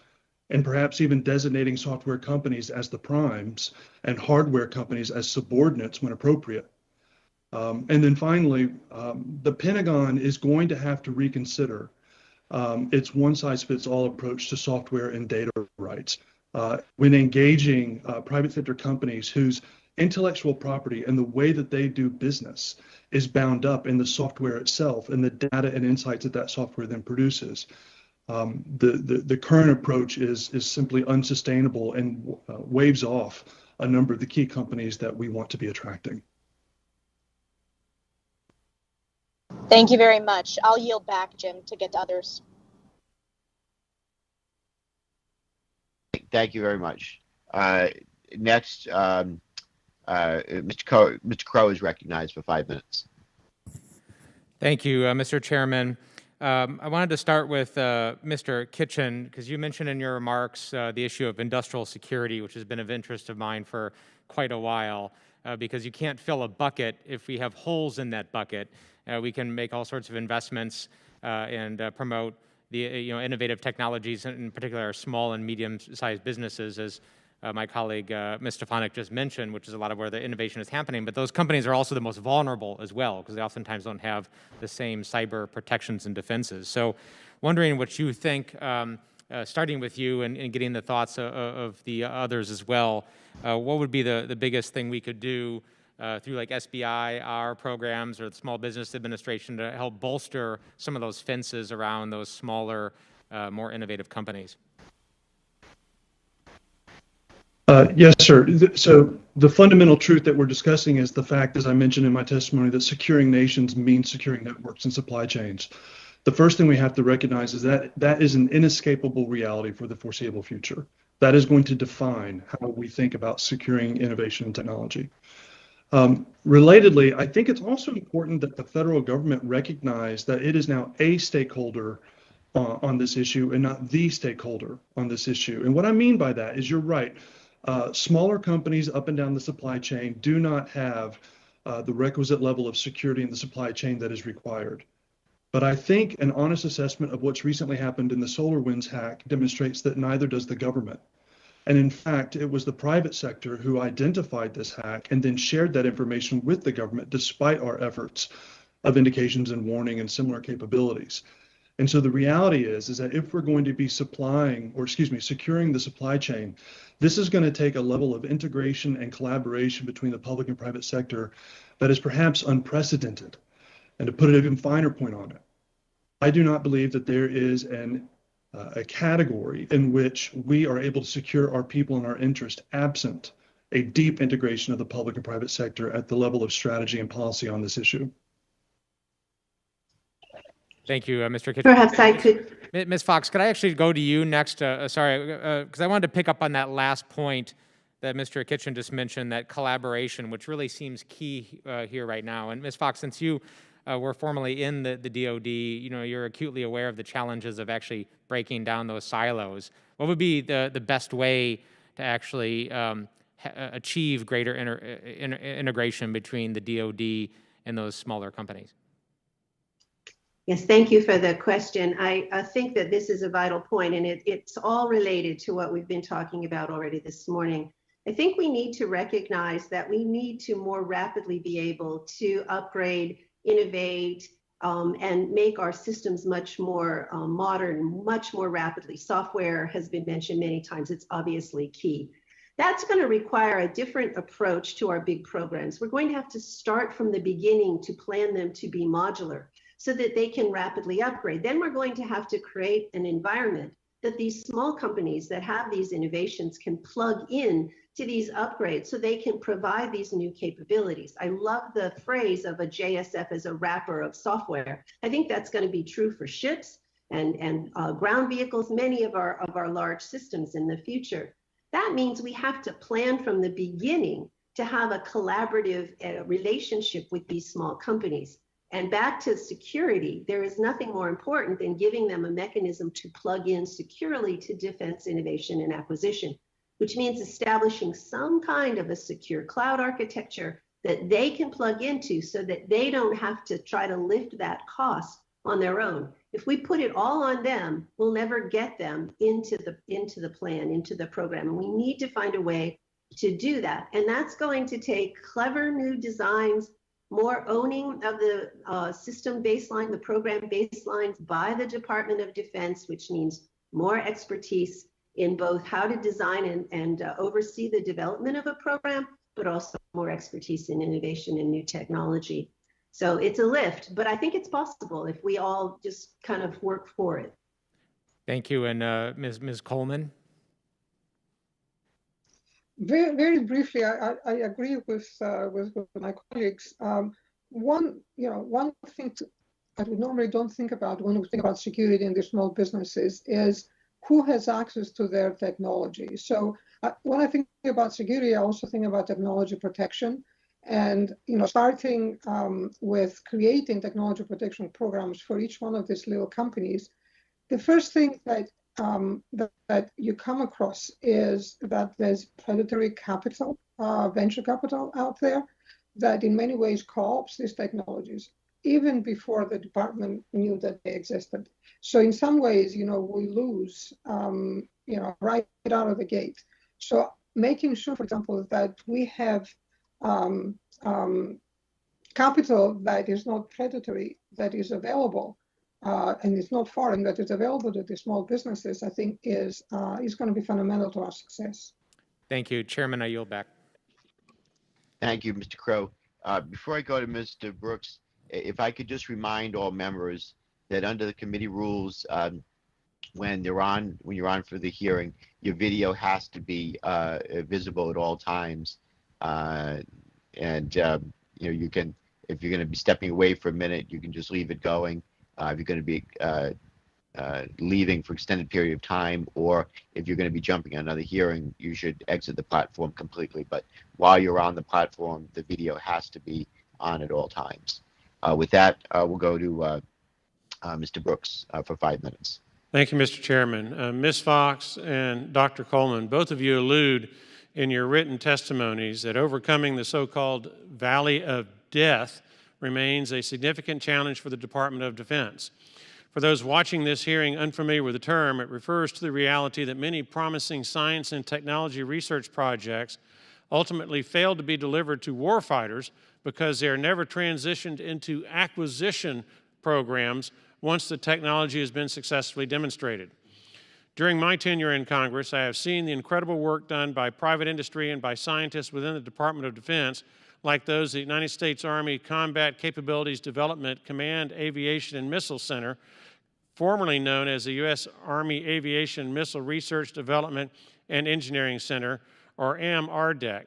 and perhaps even designating software companies as the primes and hardware companies as subordinates when appropriate. And then finally, the Pentagon is going to have to reconsider its one-size-fits-all approach to software and data rights when engaging private sector companies whose intellectual property and the way that they do business is bound up in the software itself and the data and insights that that software then produces. The current approach is simply unsustainable and waves off a number of the key companies that we want to be attracting. Thank you very much. I'll yield back, Jim, to get to others. Thank you very much. Next, Mr. Crow is recognized for 5 minutes. Thank you, Mr. Chairman. I wanted to start with Mr. Kitchen, because you mentioned in your remarks the issue of industrial security, which has been of interest of mine for quite a while, because you can't fill a bucket if we have holes in that bucket. We can make all sorts of investments and promote the innovative technologies, in particular small and medium-sized businesses, as my colleague Ms. Stefanik just mentioned, which is a lot of where the innovation is happening. But those companies are also the most vulnerable as well, because they oftentimes don't have the same cyber protections and defenses. So wondering what you think, starting with you and getting the thoughts of the others as well, what would be the biggest thing we could do through like SBI, our programs, or the Small Business Administration to help bolster some of those fences around those smaller, more innovative companies? Yes, sir. So the fundamental truth that we're discussing is the fact, as I mentioned in my testimony, that securing nations means securing networks and supply chains. The first thing we have to recognize is that that is an inescapable reality for the foreseeable future. That is going to define how we think about securing innovation and technology. Relatedly, I think it's also important that the federal government recognize that it is now a stakeholder on this issue and not the stakeholder on this issue. And what I mean by that is, you're right. Smaller companies up and down the supply chain do not have the requisite level of security in the supply chain that is required. But I think an honest assessment of what's recently happened in the SolarWinds hack demonstrates that neither does the government. And in fact, it was the private sector who identified this hack and then shared that information with the government, despite our efforts of indications and warning and similar capabilities. And so the reality is that if we're going to be securing the supply chain, this is going to take a level of integration and collaboration between the public and private sector that is perhaps unprecedented. And to put an even finer point on it, I do not believe that there is a category in which we are able to secure our people and our interest absent a deep integration of the public and private sector at the level of strategy and policy on this issue. Thank you, Mr. Kitchen. Perhaps I could. Ms. Fox, could I actually go to you next? Sorry, because I wanted to pick up on that last point that Mr. Kitchen just mentioned, that collaboration, which really seems key here right now. And Ms. Fox, since you were formerly in the DoD, you're acutely aware of the challenges of actually breaking down those silos. What would be the best way to actually achieve greater integration between the DoD and those smaller companies? Yes, thank you for the question. I think that this is a vital point, and it's all related to what we've been talking about already this morning. I think we need to recognize that we need to more rapidly be able to upgrade, innovate, and make our systems much more modern, much more rapidly. Software has been mentioned many times. It's obviously key. That's going to require a different approach to our big programs. We're going to have to start from the beginning to plan them to be modular, so that they can rapidly upgrade. Then we're going to have to create an environment that these small companies that have these innovations can plug in to these upgrades so they can provide these new capabilities. I love the phrase of a JSF as a wrapper of software. I think that's going to be true for ships and ground vehicles, many of our large systems in the future. That means we have to plan from the beginning to have a collaborative relationship with these small companies. And back to security, there is nothing more important than giving them a mechanism to plug in securely to defense, innovation, and acquisition, which means establishing some kind of a secure cloud architecture that they can plug into so that they don't have to try to lift that cost on their own. If we put it all on them, we'll never get them into the plan, into the program. And we need to find a way to do that. And that's going to take clever new designs, more owning of the system baseline, the program baselines by the Department of Defense, which means more expertise in both how to design and oversee the development of a program, but also more expertise in innovation and new technology. So it's a lift, but I think it's possible if we all just kind of work for it. Thank you. And Ms. Coleman? Very, very briefly, I agree with my colleagues. One thing that we normally don't think about when we think about security in the small businesses is who has access to their technology. So when I think about security, I also think about technology protection. And starting with creating technology protection programs for each one of these little companies, the first thing that you come across is that there's predatory capital, venture capital out there that in many ways co-ops these technologies, even before the department knew that they existed. So in some ways, we lose, right out of the gate. So making sure, for example, that we have capital that is not predatory, that is available, and it's not foreign, that is available to the small businesses, I think is going to be fundamental to our success. Thank you. Chairman, I yield back. Thank you, Mr. Crow. Before I go to Mr. Brooks, if I could just remind all members that under the committee rules, when you're on for the hearing, your video has to be visible at all times. You can, if you're going to be stepping away for a minute, you can just leave it going. If you're going to be leaving for extended period of time, or if you're going to be jumping on another hearing, you should exit the platform completely. But while you're on the platform, the video has to be on at all times. With that, we'll go to Mr. Brooks for 5 minutes. Thank you, Mr. Chairman. Ms. Fox and Dr. Coleman, both of you allude in your written testimonies that overcoming the so-called valley of death remains a significant challenge for the Department of Defense. For those watching this hearing unfamiliar with the term, it refers to the reality that many promising science and technology research projects ultimately fail to be delivered to warfighters because they are never transitioned into acquisition programs once the technology has been successfully demonstrated. During my tenure in Congress, I have seen the incredible work done by private industry and by scientists within the Department of Defense, like those at the United States Army Combat Capabilities Development Command Aviation and Missile Center, formerly known as the U.S. Army Aviation Missile Research Development and Engineering Center, or AMRDEC.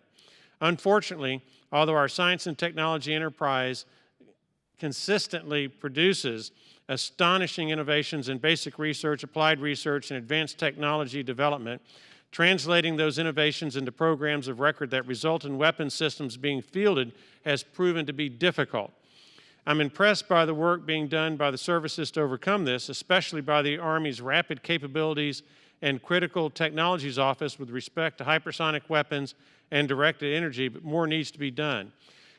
Unfortunately, although our science and technology enterprise consistently produces astonishing innovations in basic research, applied research, and advanced technology development, translating those innovations into programs of record that result in weapon systems being fielded has proven to be difficult. I'm impressed by the work being done by the services to overcome this, especially by the Army's Rapid Capabilities and Critical Technologies Office with respect to hypersonic weapons and directed energy, but more needs to be done.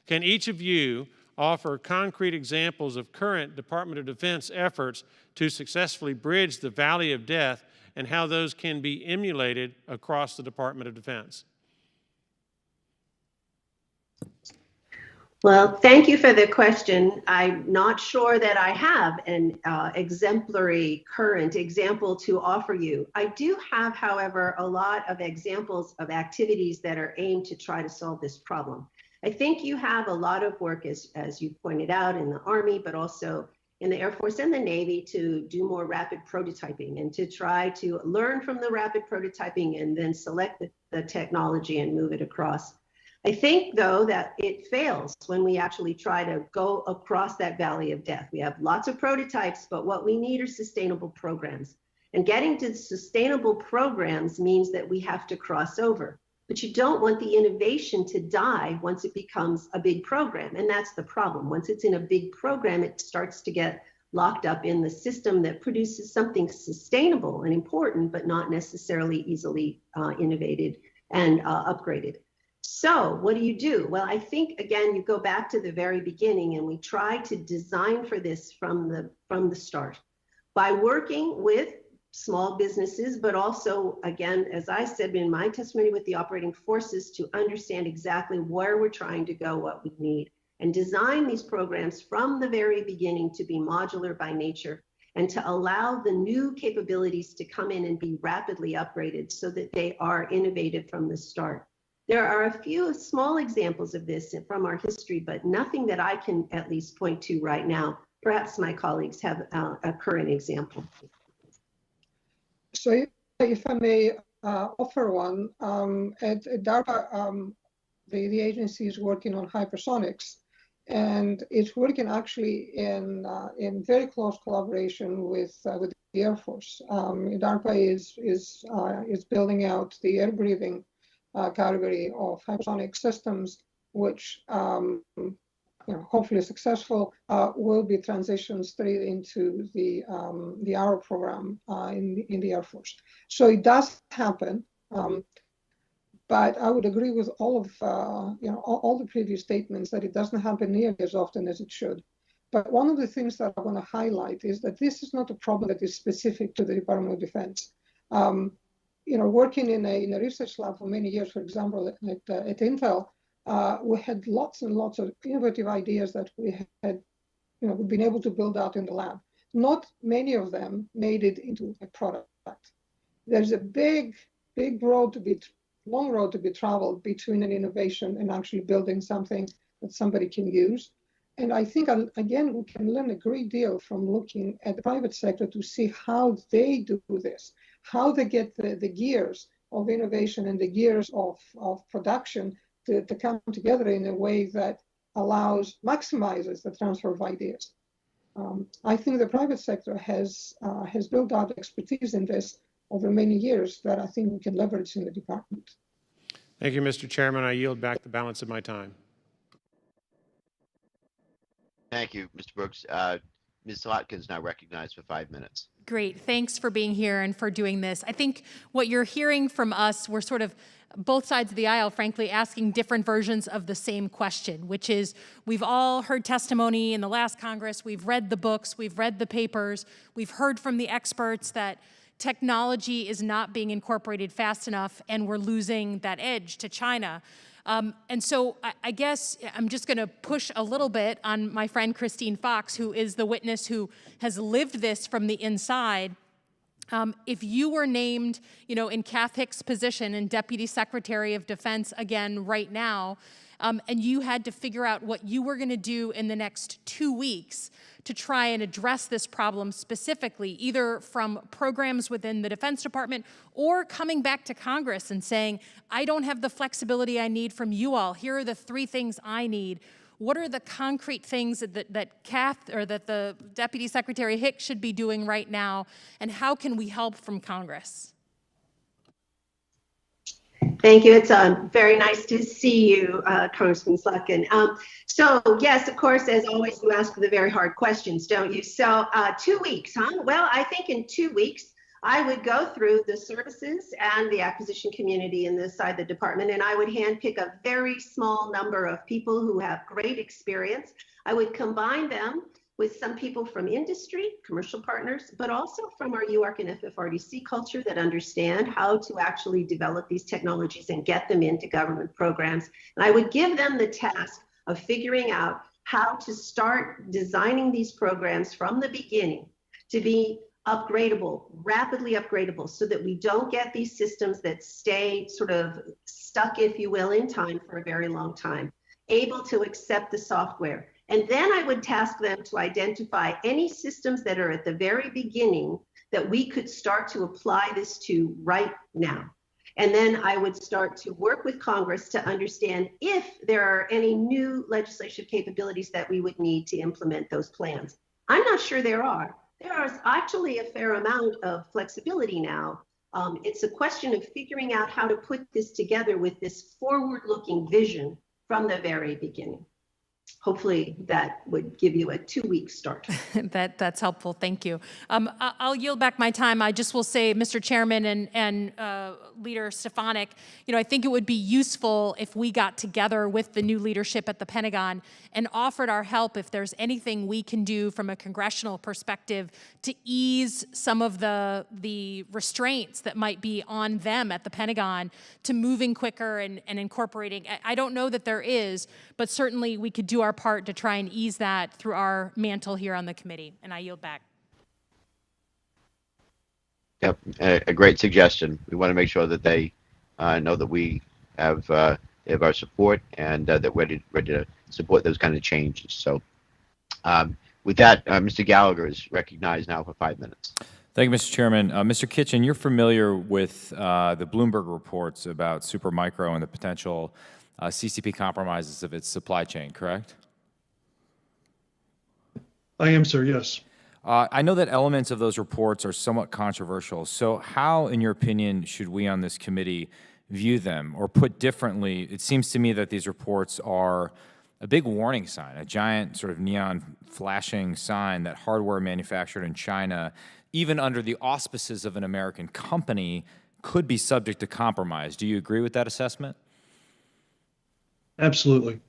Can each of you offer concrete examples of current Department of Defense efforts to successfully bridge the valley of death and how those can be emulated across the Department of Defense? Well, thank you for the question. I'm not sure that I have an exemplary current example to offer you. I do have, however, a lot of examples of activities that are aimed to try to solve this problem. I think you have a lot of work, as you pointed out, in the Army, but also in the Air Force and the Navy to do more rapid prototyping and to try to learn from the rapid prototyping and then select the technology and move it across. I think, though, that it fails when we actually try to go across that valley of death. We have lots of prototypes, but what we need are sustainable programs. And getting to sustainable programs means that we have to cross over. But you don't want the innovation to die once it becomes a big program. And that's the problem. Once it's in a big program, it starts to get locked up in the system that produces something sustainable and important, but not necessarily easily innovated and upgraded. So what do? Well, I think, again, you go back to the very beginning and we try to design for this from the start. By working with small businesses, but also, again, as I said in my testimony, with the operating forces to understand exactly where we're trying to go, what we need, and design these programs from the very beginning to be modular by nature and to allow the new capabilities to come in and be rapidly upgraded so that they are innovative from the start. There are a few small examples of this from our history, but nothing that I can at least point to right now. Perhaps my colleagues have a current example. So if I may offer one, at DARPA, the agency is working on hypersonics, and it's working actually in very close collaboration with the Air Force. DARPA is building out the air breathing category of hypersonic systems, which hopefully successful, will be transitioned straight into the Arrow program in the Air Force. So it does happen, but I would agree with all of all the previous statements that it doesn't happen nearly as often as it should. But one of the things that I want to highlight is that this is not a problem that is specific to the Department of Defense. Working in a research lab for many years, for example, at Intel, we had lots and lots of innovative ideas that we had been able to build out in the lab. Not many of them made it into a product. There's a long road to be traveled between an innovation and actually building something that somebody can use. And I think, again, we can learn a great deal from looking at the private sector to see how they do this, how they get the gears of innovation and the gears of production to come together in a way that maximizes the transfer of ideas. I think the private sector has built out expertise in this over many years that I think we can leverage in the department. Thank you, Mr. Chairman. I yield back the balance of my time. Thank you, Mr. Brooks. Ms. Slotkin is now recognized for 5 minutes. Great. Thanks for being here and for doing this. I think what you're hearing from us, we're sort of both sides of the aisle, frankly, asking different versions of the same question, which is we've all heard testimony in the last Congress, we've read the books, we've read the papers, we've heard from the experts that technology is not being incorporated fast enough and we're losing that edge to China. And so I guess I'm just going to push a little bit on my friend Christine Fox, who is the witness who has lived this from the inside. If you were named, in Kath Hicks' position and Deputy Secretary of Defense again right now, and you had to figure out what you were going to do in the next 2 weeks to try and address this problem specifically, either from programs within the Defense Department or coming back to Congress and saying, I don't have the flexibility I need from you all. Here are the 3 things I need. What are the concrete things that Kath or that the Deputy Secretary Hicks should be doing right now, and how can we help from Congress? Thank you. It's very nice to see you, Congressman Slotkin. So yes, of course, as always, you ask the very hard questions, don't you? So 2 weeks, huh? Well, I think in 2 weeks, I would go through the services and the acquisition community inside the department, and I would handpick a very small number of people who have great experience. I would combine them with some people from industry, commercial partners, but also from our UARC and FFRDC culture that understand how to actually develop these technologies and get them into government programs. And I would give them the task of figuring out how to start designing these programs from the beginning to be upgradable, rapidly upgradable, so that we don't get these systems that stay sort of stuck, if you will, in time for a very long time, able to accept the software. And then I would task them to identify any systems that are at the very beginning that we could start to apply this to right now. And then I would start to work with Congress to understand if there are any new legislative capabilities that we would need to implement those plans. I'm not sure there are. There is actually a fair amount of flexibility now. It's a question of figuring out how to put this together with this forward-looking vision from the very beginning. hopefully that would give you a 2-week start. That's helpful. Thank you. I'll yield back my time. I just will say, Mr. Chairman and Leader Stefanik, I think it would be useful if we got together with the new leadership at the Pentagon and offered our help if there's anything we can do from a congressional perspective to ease some of the restraints that might be on them at the Pentagon to moving quicker and incorporating. I don't know that there is, but certainly we could do our part to try and ease that through our mantle here on the committee. And I yield back. Yep, a great suggestion. We want to make sure that they know that we have our support and that we're ready to support those kind of changes. So with that, Mr. Gallagher is recognized now for 5 minutes. Thank you, Mr. Chairman. Mr. Kitchen, you're familiar with the Bloomberg reports about Supermicro and the potential CCP compromises of its supply chain, correct? I am, sir, yes. I know that elements of those reports are somewhat controversial. So how, in your opinion, should we on this committee view them? Or put differently, it seems to me that these reports are a big warning sign, a giant sort of neon flashing sign that hardware manufactured in China, even under the auspices of an American company, could be subject to compromise. Do you agree with that assessment? Absolutely.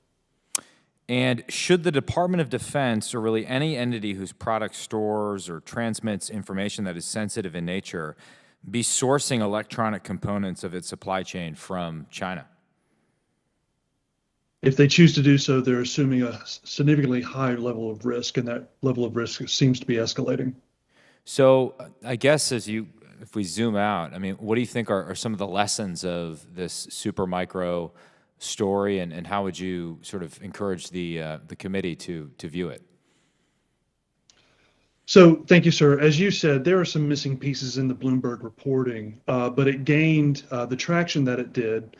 And should the Department of Defense, or really any entity whose product stores or transmits information that is sensitive in nature, be sourcing electronic components of its supply chain from China? If they choose to do so, they're assuming a significantly higher level of risk, and that level of risk seems to be escalating. So I guess if we zoom out, I mean, what do you think are some of the lessons of this Supermicro story, and how would you sort of encourage the committee to view it? So thank you, sir. As you said, there are some missing pieces in the Bloomberg reporting, but it gained the traction that it did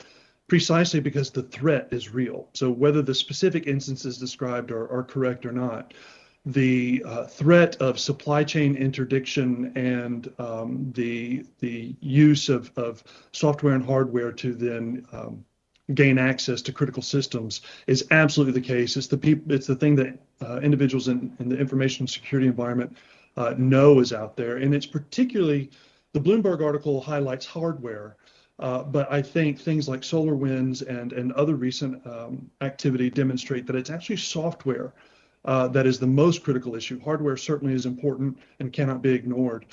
precisely because the threat is real. So whether the specific instances described are correct or not, the threat of supply chain interdiction and the use of software and hardware to then gain access to critical systems is absolutely the case. It's the thing that individuals in the information security environment know is out there, and it's particularly, the Bloomberg article highlights hardware, but I think things like SolarWinds and other recent activity demonstrate that it's actually software that is the most critical issue. Hardware certainly is important and cannot be ignored,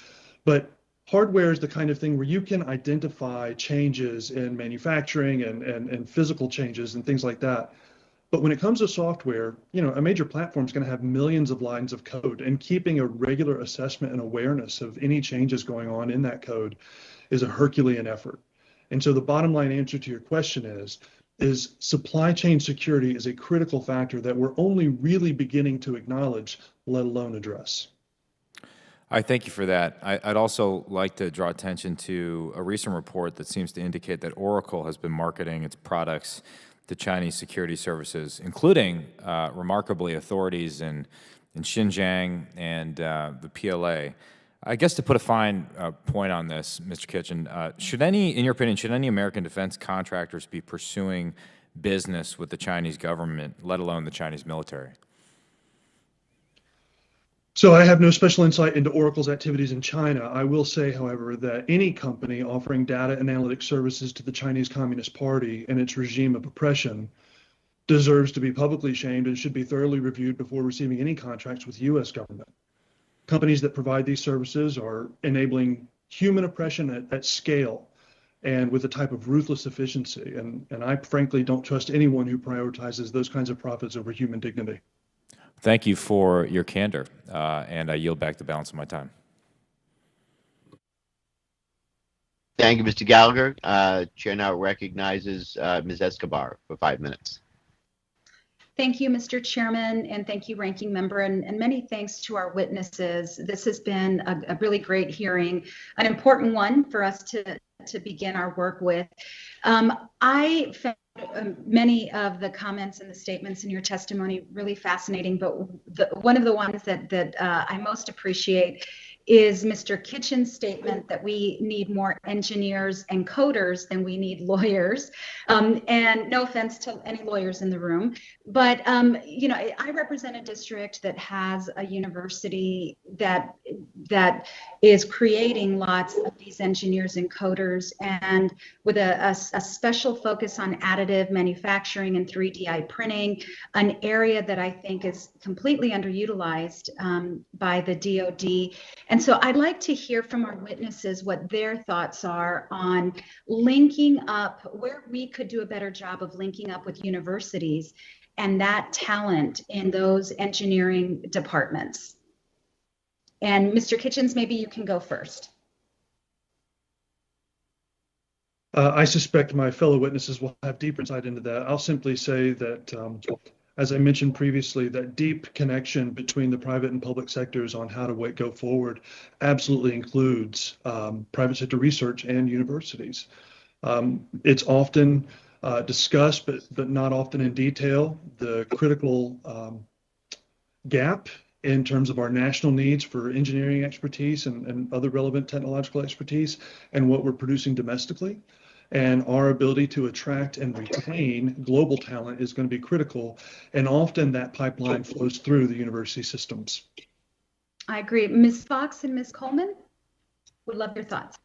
but hardware is the kind of thing where you can identify changes in manufacturing and physical changes and things like that. But when it comes to software, a major platform is going to have millions of lines of code, and keeping a regular assessment and awareness of any changes going on in that code is a Herculean effort. And so the bottom line answer to your question is supply chain security is a critical factor that we're only really beginning to acknowledge, let alone address. I thank you for that. I'd also like to draw attention to a recent report that seems to indicate that Oracle has been marketing its products to Chinese security services, including, remarkably, authorities in Xinjiang and the PLA. I guess to put a fine point on this, Mr. Kitchen, in your opinion, should any American defense contractors be pursuing business with the Chinese government, let alone the Chinese military? So I have no special insight into Oracle's activities in China. I will say, however, that any company offering data and analytics services to the Chinese Communist Party and its regime of oppression deserves to be publicly shamed and should be thoroughly reviewed before receiving any contracts with the U.S. government. Companies that provide these services are enabling human oppression at scale and with a type of ruthless efficiency. And I frankly don't trust anyone who prioritizes those kinds of profits over human dignity. Thank you for your candor, and I yield back the balance of my time. Thank you, Mr. Gallagher. Chair now recognizes Ms. Escobar for 5 minutes. Thank you, Mr. Chairman, and thank you, Ranking Member, and many thanks to our witnesses. This has been a really great hearing, an important one for us to begin our work with. I found many of the comments and the statements in your testimony really fascinating, but one of the ones that I most appreciate is Mr. Kitchen's statement that we need more engineers and coders than we need lawyers. And no offense to any lawyers in the room, but I represent a district that has a university that is creating lots of these engineers and coders, and with a special focus on additive manufacturing and 3D printing, an area that I think is completely underutilized by the DoD. And so I'd like to hear from our witnesses what their thoughts are on linking up, where we could do a better job of linking up with universities and that talent in those engineering departments. And Mr. Kitchens, maybe you can go first. I suspect my fellow witnesses will have deeper insight into that. I'll simply say that, as I mentioned previously, that deep connection between the private and public sectors on how to go forward absolutely includes private sector research and universities. It's often discussed, but not often in detail, the critical gap in terms of our national needs for engineering expertise and other relevant technological expertise and what we're producing domestically. And our ability to attract and retain global talent is going to be critical. And often that pipeline flows through the university systems. I agree. Ms. Fox and Ms. Coleman, would love your thoughts.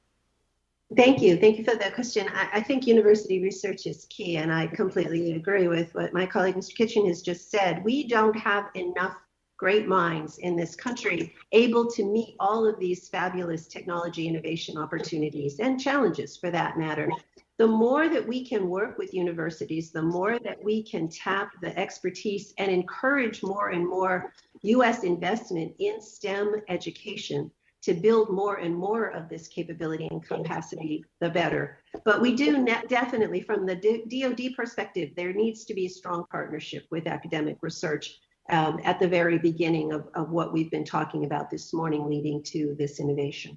Thank you. Thank you for that question. I think university research is key, and I completely agree with what my colleague Mr. Kitchen has just said. We don't have enough great minds in this country able to meet all of these fabulous technology innovation opportunities and challenges for that matter. The more that we can work with universities, the more that we can tap the expertise and encourage more and more U.S. investment in STEM education to build more and more of this capability and capacity, the better. But we do definitely, from the DoD perspective, there needs to be a strong partnership with academic research at the very beginning of what we've been talking about this morning, leading to this innovation.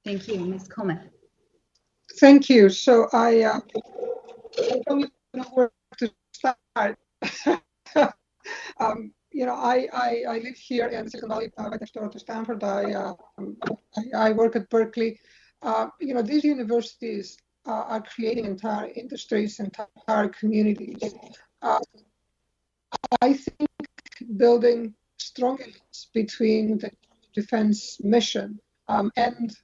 Thank you. Ms. Coleman. Thank you. So I don't even know where to start. I live here in Silicon Valley, right next door to Stanford. I work at Berkeley. These universities are creating entire industries, entire communities. I think building strong links between the defense mission and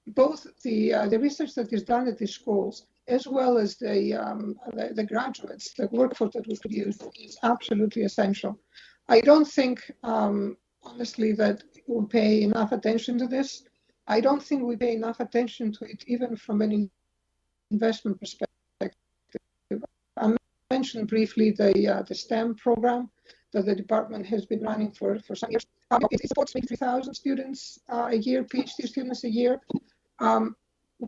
both the research that is done at these schools, as well as the graduates, the workforce that we produce, is absolutely essential. I don't think, honestly, that we pay enough attention to this. I don't think we pay enough attention to it, even from an investment perspective. I mentioned briefly the STEM program that the department has been running for some years. It supports maybe 3,000 students a year, PhD students a year.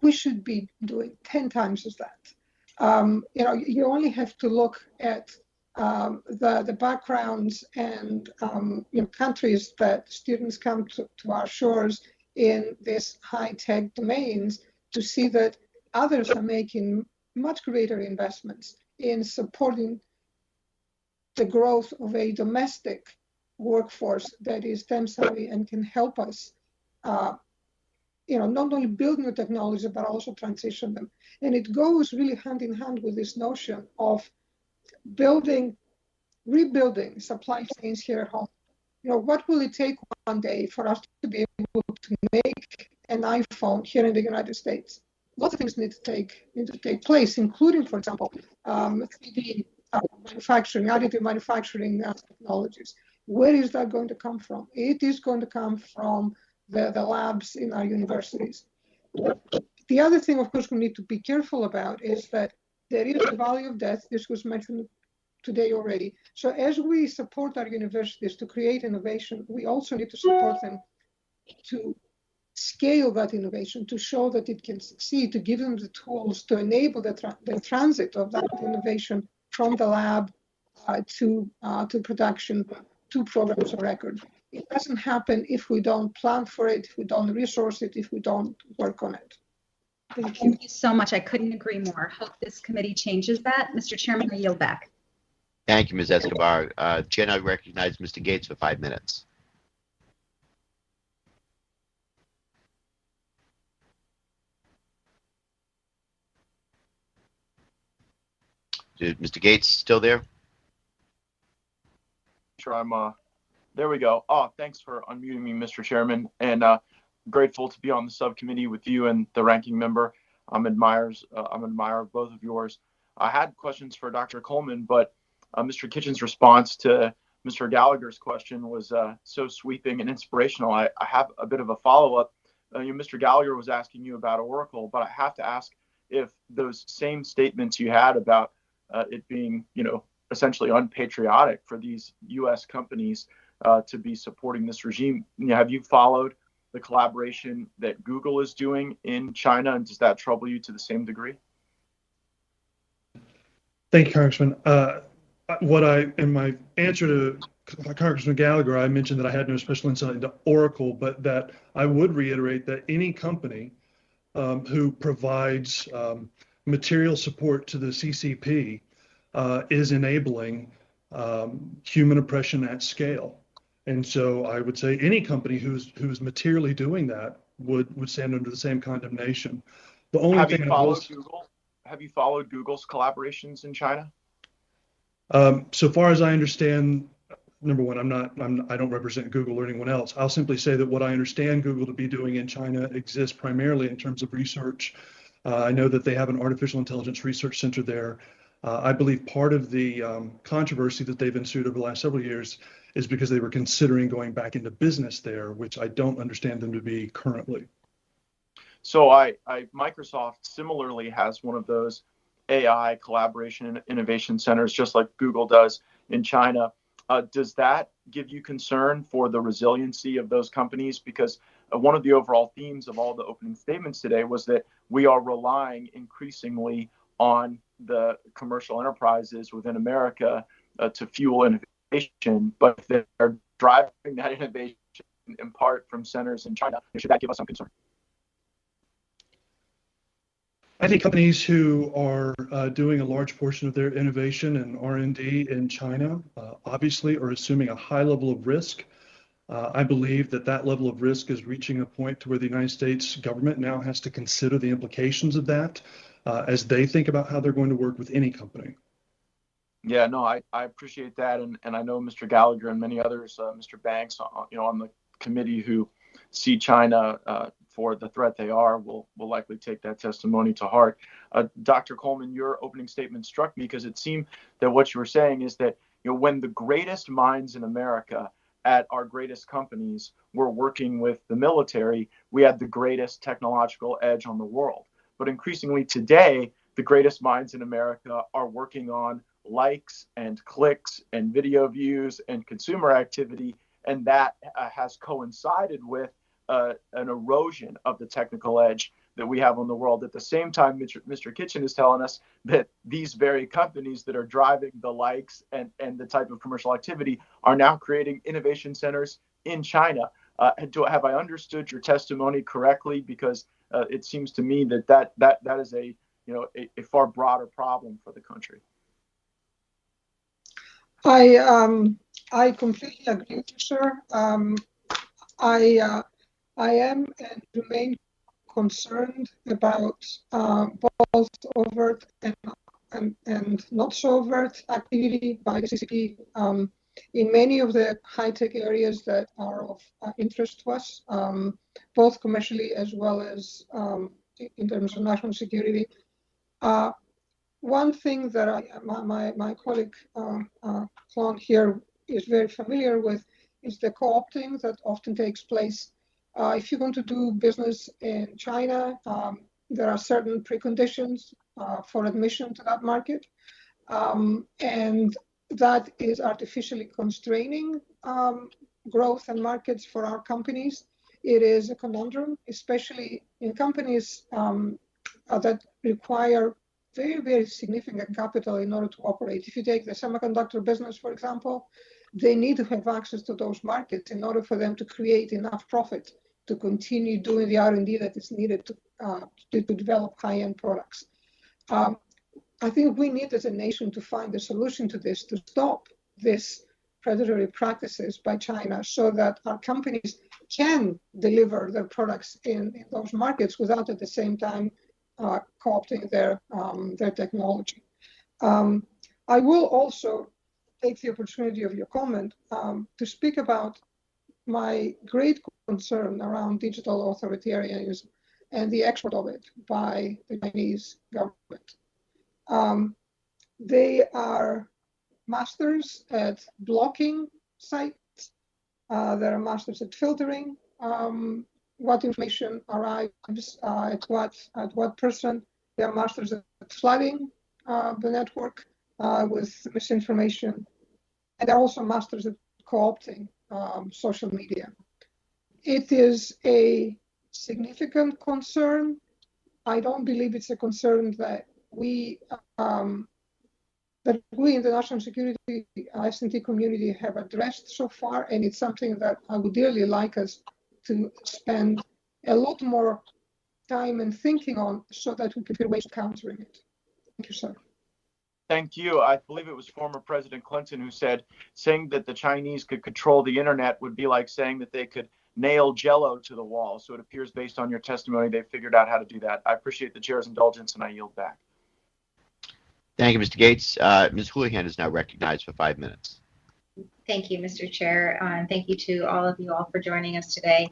We should be doing 10 times as that. You only have to look at the backgrounds and countries that students come to our shores in these high-tech domains to see that others are making much greater investments in supporting the growth of a domestic workforce that is STEM savvy and can help us not only build new technology, but also transition them. And it goes really hand in hand with this notion of rebuilding supply chains here at home. What will it take one day for us to be able to make an iPhone here in the United States? Lots of things need to take place, including, for example, 3D manufacturing, additive manufacturing technologies. Where is that going to come from? It is going to come from the labs in our universities. The other thing, of course, we need to be careful about is that there is a valley of death. This was mentioned today already. So as we support our universities to create innovation, we also need to support them to scale that innovation, to show that it can succeed, to give them the tools to enable the transit of that innovation from the lab to production, to programs of record. It doesn't happen if we don't plan for it, if we don't resource it, if we don't work on it. Thank you. Thank you so much. I couldn't agree more. Hope this committee changes that. Mr. Chairman, I yield back. Thank you, Ms. Escobar. Jen, I recognize Mr. Gates for 5 minutes. Mr. Gates still there? Sure, there we go. Oh, thanks for unmuting me, Mr. Chairman, and grateful to be on the subcommittee with you and the ranking member. I'm an admirer of both of yours. I had questions for Dr. Coleman, but Mr. Kitchen's response to Mr. Gallagher's question was so sweeping and inspirational. I have a bit of a follow-up. Mr. Gallagher was asking you about Oracle, but I have to ask if those same statements you had about it being, essentially unpatriotic for these U.S. companies to be supporting this regime. Have you followed the collaboration that Google is doing in China, and does that trouble you to the same degree? Thank you, Congressman. In my answer to Congressman Gallagher, I mentioned that I had no special insight into Oracle, but that I would reiterate that any company who provides material support to the CCP is enabling human oppression at scale. And so I would say any company who's materially doing that would stand under the same condemnation. The only Have thing you followed Google? Have you followed Google's collaborations in China? So far as I understand, number one, I don't represent Google or anyone else. I'll simply say that what I understand Google to be doing in China exists primarily in terms of research. I know that they have an artificial intelligence research center there. I believe part of the controversy that they've ensued over the last several years is because they were considering going back into business there, which I don't understand them to be currently. So Microsoft similarly has one of those AI collaboration and innovation centers, just like Google does in China. Does that give you concern for the resiliency of those companies? Because one of the overall themes of all the opening statements today was that we are relying increasingly on the commercial enterprises within America to fuel innovation, but if they're driving that innovation in part from centers in China, should that give us some concern? I think companies who are doing a large portion of their innovation and R&D in China obviously are assuming a high level of risk. I believe that level of risk is reaching a point to where the United States government now has to consider the implications of that as they think about how they're going to work with any company. Yeah, no, I appreciate that, and I know Mr. Gallagher and many others, Mr. Banks, on the committee who see China for the threat they are will likely take that testimony to heart. Dr. Coleman, your opening statement struck me because it seemed that what you were saying is that when the greatest minds in America at our greatest companies were working with the military, we had the greatest technological edge on the world. But increasingly today, the greatest minds in America are working on likes and clicks and video views and consumer activity, and that has coincided with an erosion of the technical edge that we have on the world. At the same time, Mr. Kitchen is telling us that these very companies that are driving the likes and the type of commercial activity are now creating innovation centers in China. Have I understood your testimony correctly? Because it seems to me that is a far broader problem for the country. I completely agree with you, sir. I am and remain concerned about both overt and not so overt activity by the CCP in many of the high-tech areas that are of interest to us, both commercially as well as in terms of national security. One thing that my colleague Klon here is very familiar with is the co-opting that often takes place. If you're going to do business in China, there are certain preconditions for admission to that market, and that is artificially constraining growth and markets for our companies. It is a conundrum, especially in companies that require very, very significant capital in order to operate. If you take the semiconductor business, for example, they need to have access to those markets in order for them to create enough profit to continue doing the R&D that is needed to develop high-end products. I think we need as a nation to find a solution to this, to stop this predatory practices by China so that our companies can deliver their products in those markets without at the same time co-opting their technology. I will also take the opportunity of your comment to speak about my great concern around digital authoritarianism and the export of it by the Chinese government. They are masters at blocking sites. They are masters at filtering what information arrives at what person. They are masters at flooding the network with misinformation, and they're also masters at co-opting social media. It is a significant concern. I don't believe it's a concern that we in the national security S&T community have addressed so far, and it's something that I would dearly like us to spend a lot more time and thinking on so that we can figure ways of countering it. Thank you, sir. Thank you. I believe it was former President Clinton who said saying that the Chinese could control the internet would be like saying that they could nail Jell-O to the wall. So it appears based on your testimony, they figured out how to do that. I appreciate the chair's indulgence and I yield back. Thank you, Mr. Gates. Ms. Houlihan is now recognized for 5 minutes. Thank you, Mr. Chair, and thank you to all of you all for joining us today.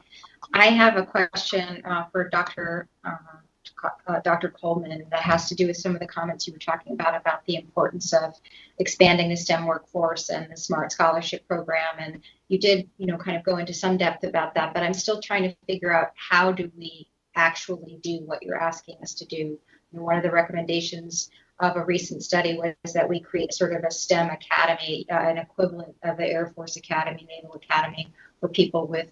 I have a question for Dr. Coleman that has to do with some of the comments you were talking about the importance of expanding the STEM workforce and the Smart Scholarship Program. And you did, kind of go into some depth about that, but I'm still trying to figure out how do we actually do what you're asking us to do. One of the recommendations of a recent study was that we create sort of a STEM academy, an equivalent of the Air Force Academy, Naval Academy, for people with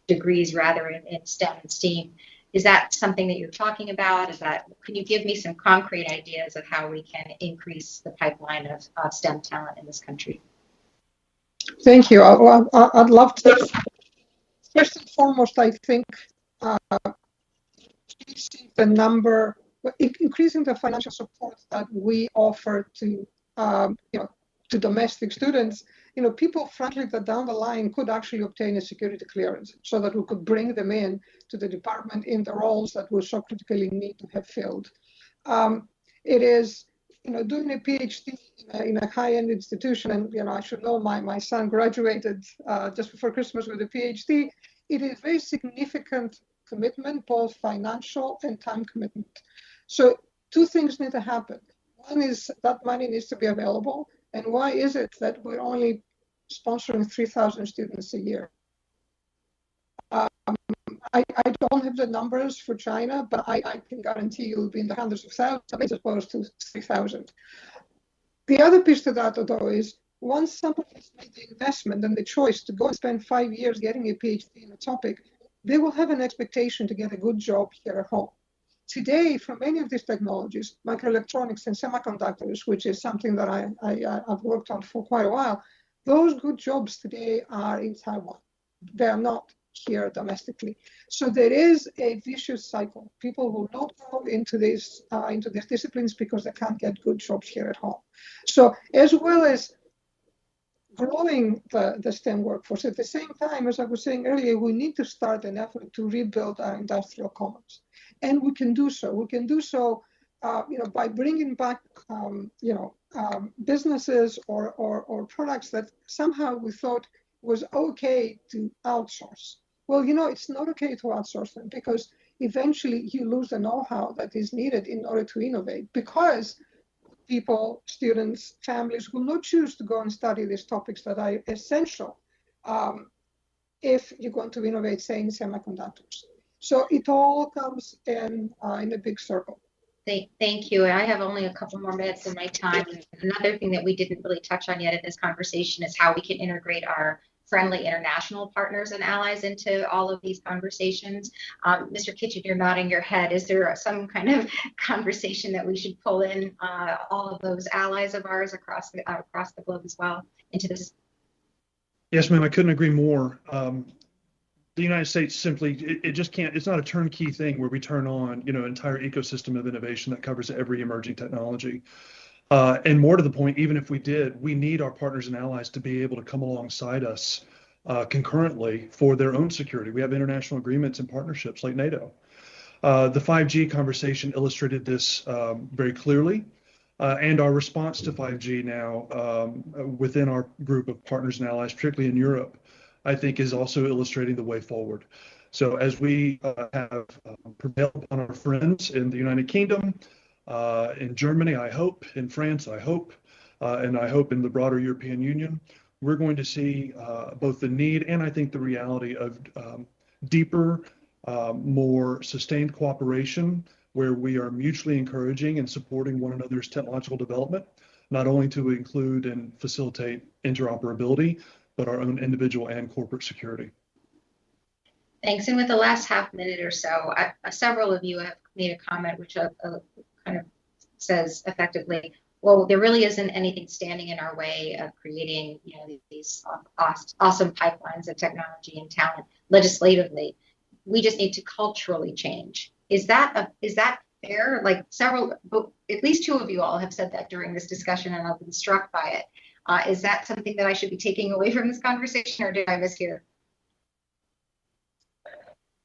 degrees rather in STEM and STEAM. Is that something that you're talking about? Can you give me some concrete ideas of how we can increase the pipeline of STEM talent in this country? Thank you. I'd love to. First and foremost, I think increasing the financial support that we offer to domestic students. People, frankly, that down the line could actually obtain a security clearance so that we could bring them in to the department in the roles that we so critically need to have filled. It is, doing a PhD in a high-end institution, and, I should know my son graduated just before Christmas with a PhD. It is very significant commitment, both financial and time commitment. So two things need to happen. One is that money needs to be available. And why is it that we're only sponsoring 3,000 students a year? I don't have the numbers for China, but I can guarantee you'll be in the hundreds of thousands as opposed to 3,000. The other piece to that, though, is once somebody has made the investment and the choice to go and spend 5 years getting a PhD in a topic, they will have an expectation to get a good job here at home. Today, for many of these technologies, microelectronics and semiconductors, which is something that I've worked on for quite a while, those good jobs today are in Taiwan. They are not here domestically. So there is a vicious cycle. People will not go into these disciplines because they can't get good jobs here at home. So as well as growing the STEM workforce, at the same time, as I was saying earlier, we need to start an effort to rebuild our industrial commons. And we can do so. We can do so, by bringing back, businesses or products that somehow we thought was okay to outsource. Well, it's not okay to outsource them because eventually you lose the know-how that is needed in order to innovate because people, students, families will not choose to go and study these topics that are essential if you're going to innovate, say, in semiconductors. So it all comes in a big circle. Thank you. I have only a couple more minutes in my time. Another thing that we didn't really touch on yet in this conversation is how we can integrate our friendly international partners and allies into all of these conversations. Mr. Kitchen, you're nodding your head. Is there some kind of conversation that we should pull in all of those allies of ours across the globe as well into this? Yes, ma'am. I couldn't agree more. The United States simply, it just can't, it's not a turnkey thing where we turn on, an entire ecosystem of innovation that covers every emerging technology. And more to the point, even if we did, we need our partners and allies to be able to come alongside us concurrently for their own security. We have international agreements and partnerships like NATO. The 5G conversation illustrated this very clearly. and our response to 5G now within our group of partners and allies, particularly in Europe, I think is also illustrating the way forward. So as we have prevailed upon our friends in the United Kingdom, in Germany, I hope, in France, I hope, and I hope in the broader European Union, we're going to see both the need and I think the reality of deeper, more sustained cooperation where we are mutually encouraging and supporting one another's technological development, not only to include and facilitate interoperability, but our own individual and corporate security. Thanks. And with the last half minute or so, several of you have made a comment which kind of says effectively, well, there really isn't anything standing in our way of creating, these awesome pipelines of technology and talent legislatively. We just need to culturally change. Is that fair? Like at least two of you all have said that during this discussion, and I've been struck by it. Is that something that I should be taking away from this conversation, or did I mishear?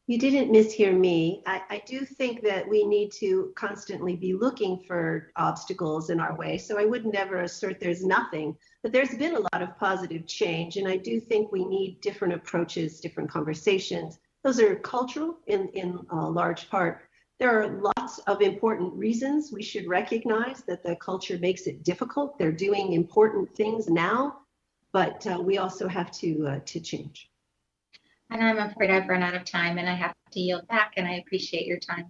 You didn't mishear me. I do think that we need to constantly be looking for obstacles in our way. So I would never assert there's nothing, but there's been a lot of positive change. And I do think we need different approaches, different conversations. Those are cultural in large part. There are lots of important reasons we should recognize that the culture makes it difficult. They're doing important things now, but we also have to change. And I'm afraid I've run out of time and I have to yield back, and I appreciate your time.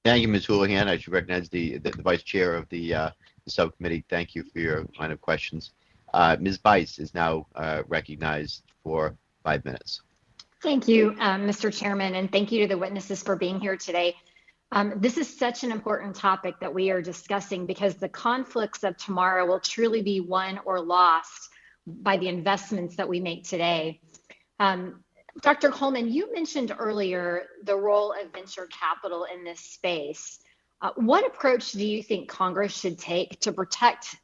Thank you, Ms. Houlihan. I should recognize the vice chair of the subcommittee. Thank you for your line of questions. Ms. Bice is now recognized for 5 minutes. Thank you, Mr. Chairman, and thank you to the witnesses for being here today. This is such an important topic that we are discussing because the conflicts of tomorrow will truly be won or lost by the investments that we make today. Dr. Coleman, you mentioned earlier the role of venture capital in this space. What approach do you think Congress should take to protect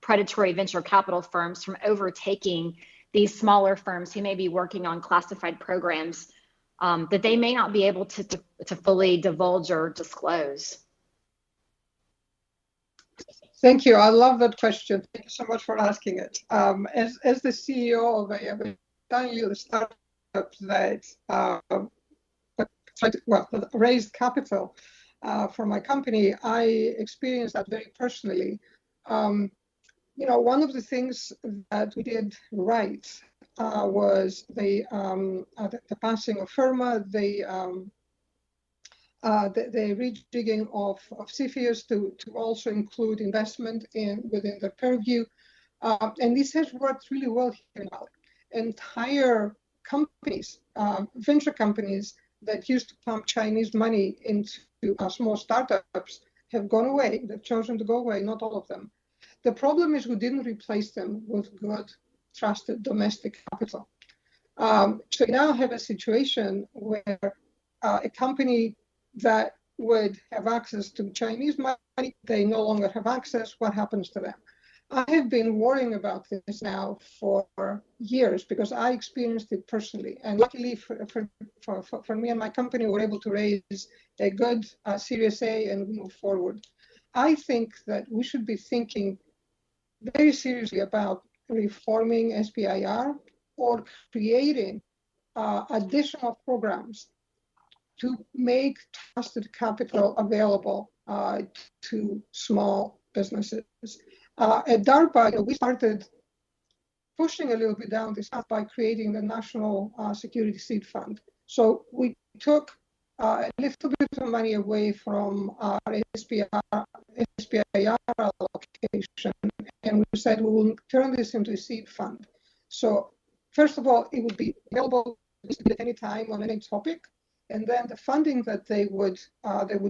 predatory venture capital firms from overtaking these smaller firms who may be working on classified programs that they may not be able to fully divulge or disclose? Thank you. I love that question. Thank you so much for asking it. As the CEO of a tiny startup that raised capital for my company, I experienced that very personally. One of the things that we did right was the passing of FIRMA, the rejigging of CFIUS to also include investment within the purview. And this has worked really well here now. Entire companies, venture companies that used to pump Chinese money into small startups have gone away. They've chosen to go away, not all of them. The problem is we didn't replace them with good, trusted domestic capital. So we now have a situation where a company that would have access to Chinese money, they no longer have access. What happens to them? I have been worrying about this now for years because I experienced it personally. And luckily for me and my company, we were able to raise a good Series A and move forward. I think that we should be thinking very seriously about reforming SBIR or creating additional programs to make trusted capital available to small businesses. At DARPA, we started pushing a little bit down this path by creating the National Security Seed Fund. So we took a little bit of money away from our SBIR allocation, and we said we will turn this into a seed fund. So first of all, it would be available at any time on any topic, and then the funding that they would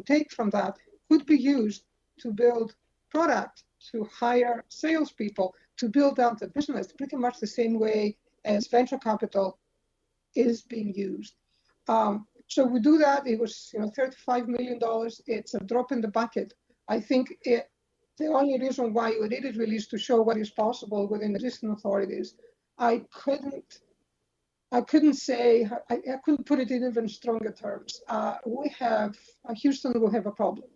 take from that could be used to build product, to hire salespeople, to build out the business, pretty much the same way as venture capital is being used. So we do that. It was $35 million. It's a drop in the bucket. I think the only reason why we did it really is to show what is possible within existing authorities. I couldn't put it in even stronger terms. Houston will have a problem.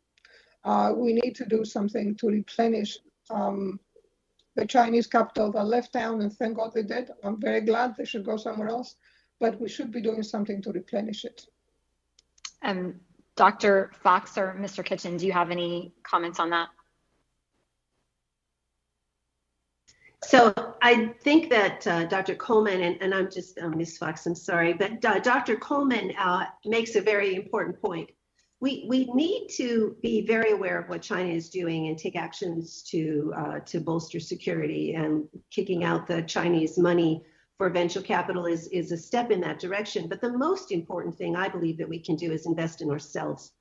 We need to do something to replenish the Chinese capital that left town, and thank God they did. I'm very glad. They should go somewhere else, but we should be doing something to replenish it. Dr. Fox or Mr. Kitchen, do you have any comments on that? So I think that Dr. Coleman, and I'm just, Ms. Fox, I'm sorry, but Dr. Coleman makes a very important point. We need to be very aware of what China is doing and take actions to bolster security, and kicking out the Chinese money for venture capital is a step in that direction. But the most important thing I believe that we can do is invest in ourselves.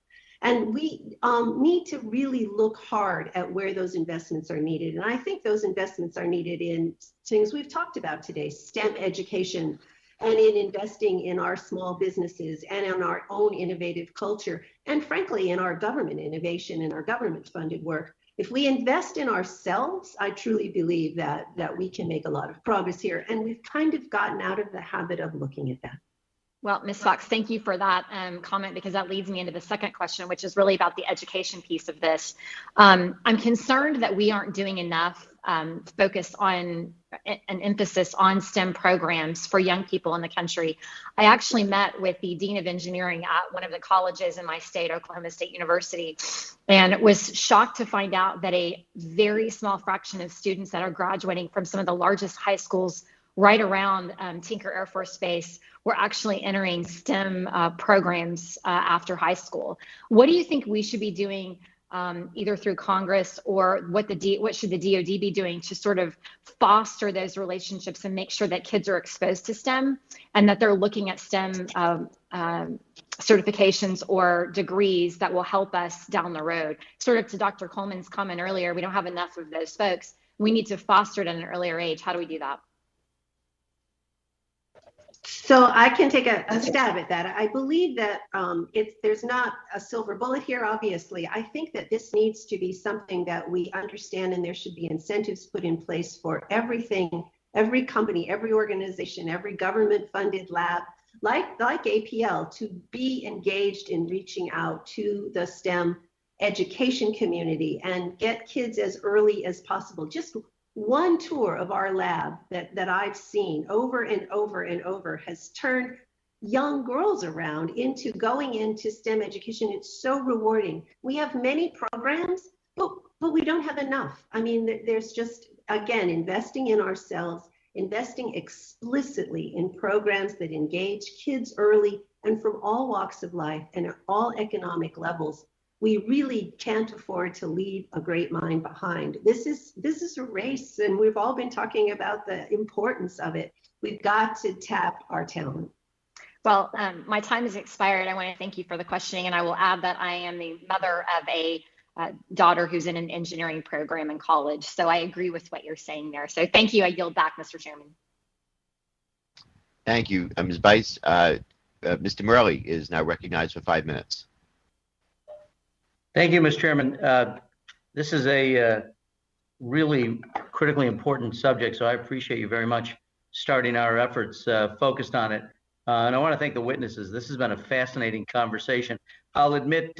And we need to really look hard at where those investments are needed. And I think those investments are needed in things we've talked about today: STEM education, and in investing in our small businesses and in our own innovative culture, and frankly, in our government innovation and our government funded work. If we invest in ourselves, I truly believe that we can make a lot of progress here. And we've kind of gotten out of the habit of looking at that. Well, Ms. Fox, thank you for that comment, because that leads me into the second question, which is really about the education piece of this. I'm concerned that we aren't doing enough focus on an emphasis on STEM programs for young people in the country. I actually met with the Dean of Engineering at one of the colleges in my state, Oklahoma State University, and was shocked to find out that a very small fraction of students that are graduating from some of the largest high schools right around Tinker Air Force Base were actually entering STEM programs after high school. What do you think we should be doing, either through Congress, or what should the DoD be doing to sort of foster those relationships and make sure that kids are exposed to STEM and that they're looking at STEM certifications or degrees that will help us down the road? Sort of to Dr. Coleman's comment earlier, we don't have enough of those folks. We need to foster it at an earlier age. How do we do that? So I can take a stab at that. I believe that there's not a silver bullet here, obviously. I think that this needs to be something that we understand, and there should be incentives put in place for everything, every company, every organization, every government-funded lab, like APL, to be engaged in reaching out to the STEM education community and get kids as early as possible. Just one tour of our lab that I've seen over and over and over has turned young girls around into going into STEM education. It's so rewarding. We have many programs, but we don't have enough. I mean, there's just, again, investing in ourselves, investing explicitly in programs that engage kids early and from all walks of life and at all economic levels. We really can't afford to leave a great mind behind. This is a race, and we've all been talking about the importance of it. We've got to tap our talent. Well, my time has expired. I want to thank you for the questioning, and I will add that I am the mother of a daughter who's in an engineering program in college. So I agree with what you're saying there. So thank you. I yield back, Mr. Chairman. Thank you, Ms. Bice. Mr. Morelli is now recognized for 5 minutes. Thank you, Mr. Chairman. This is a really critically important subject, so I appreciate you very much starting our efforts focused on it. And I want to thank the witnesses. This has been a fascinating conversation. I'll admit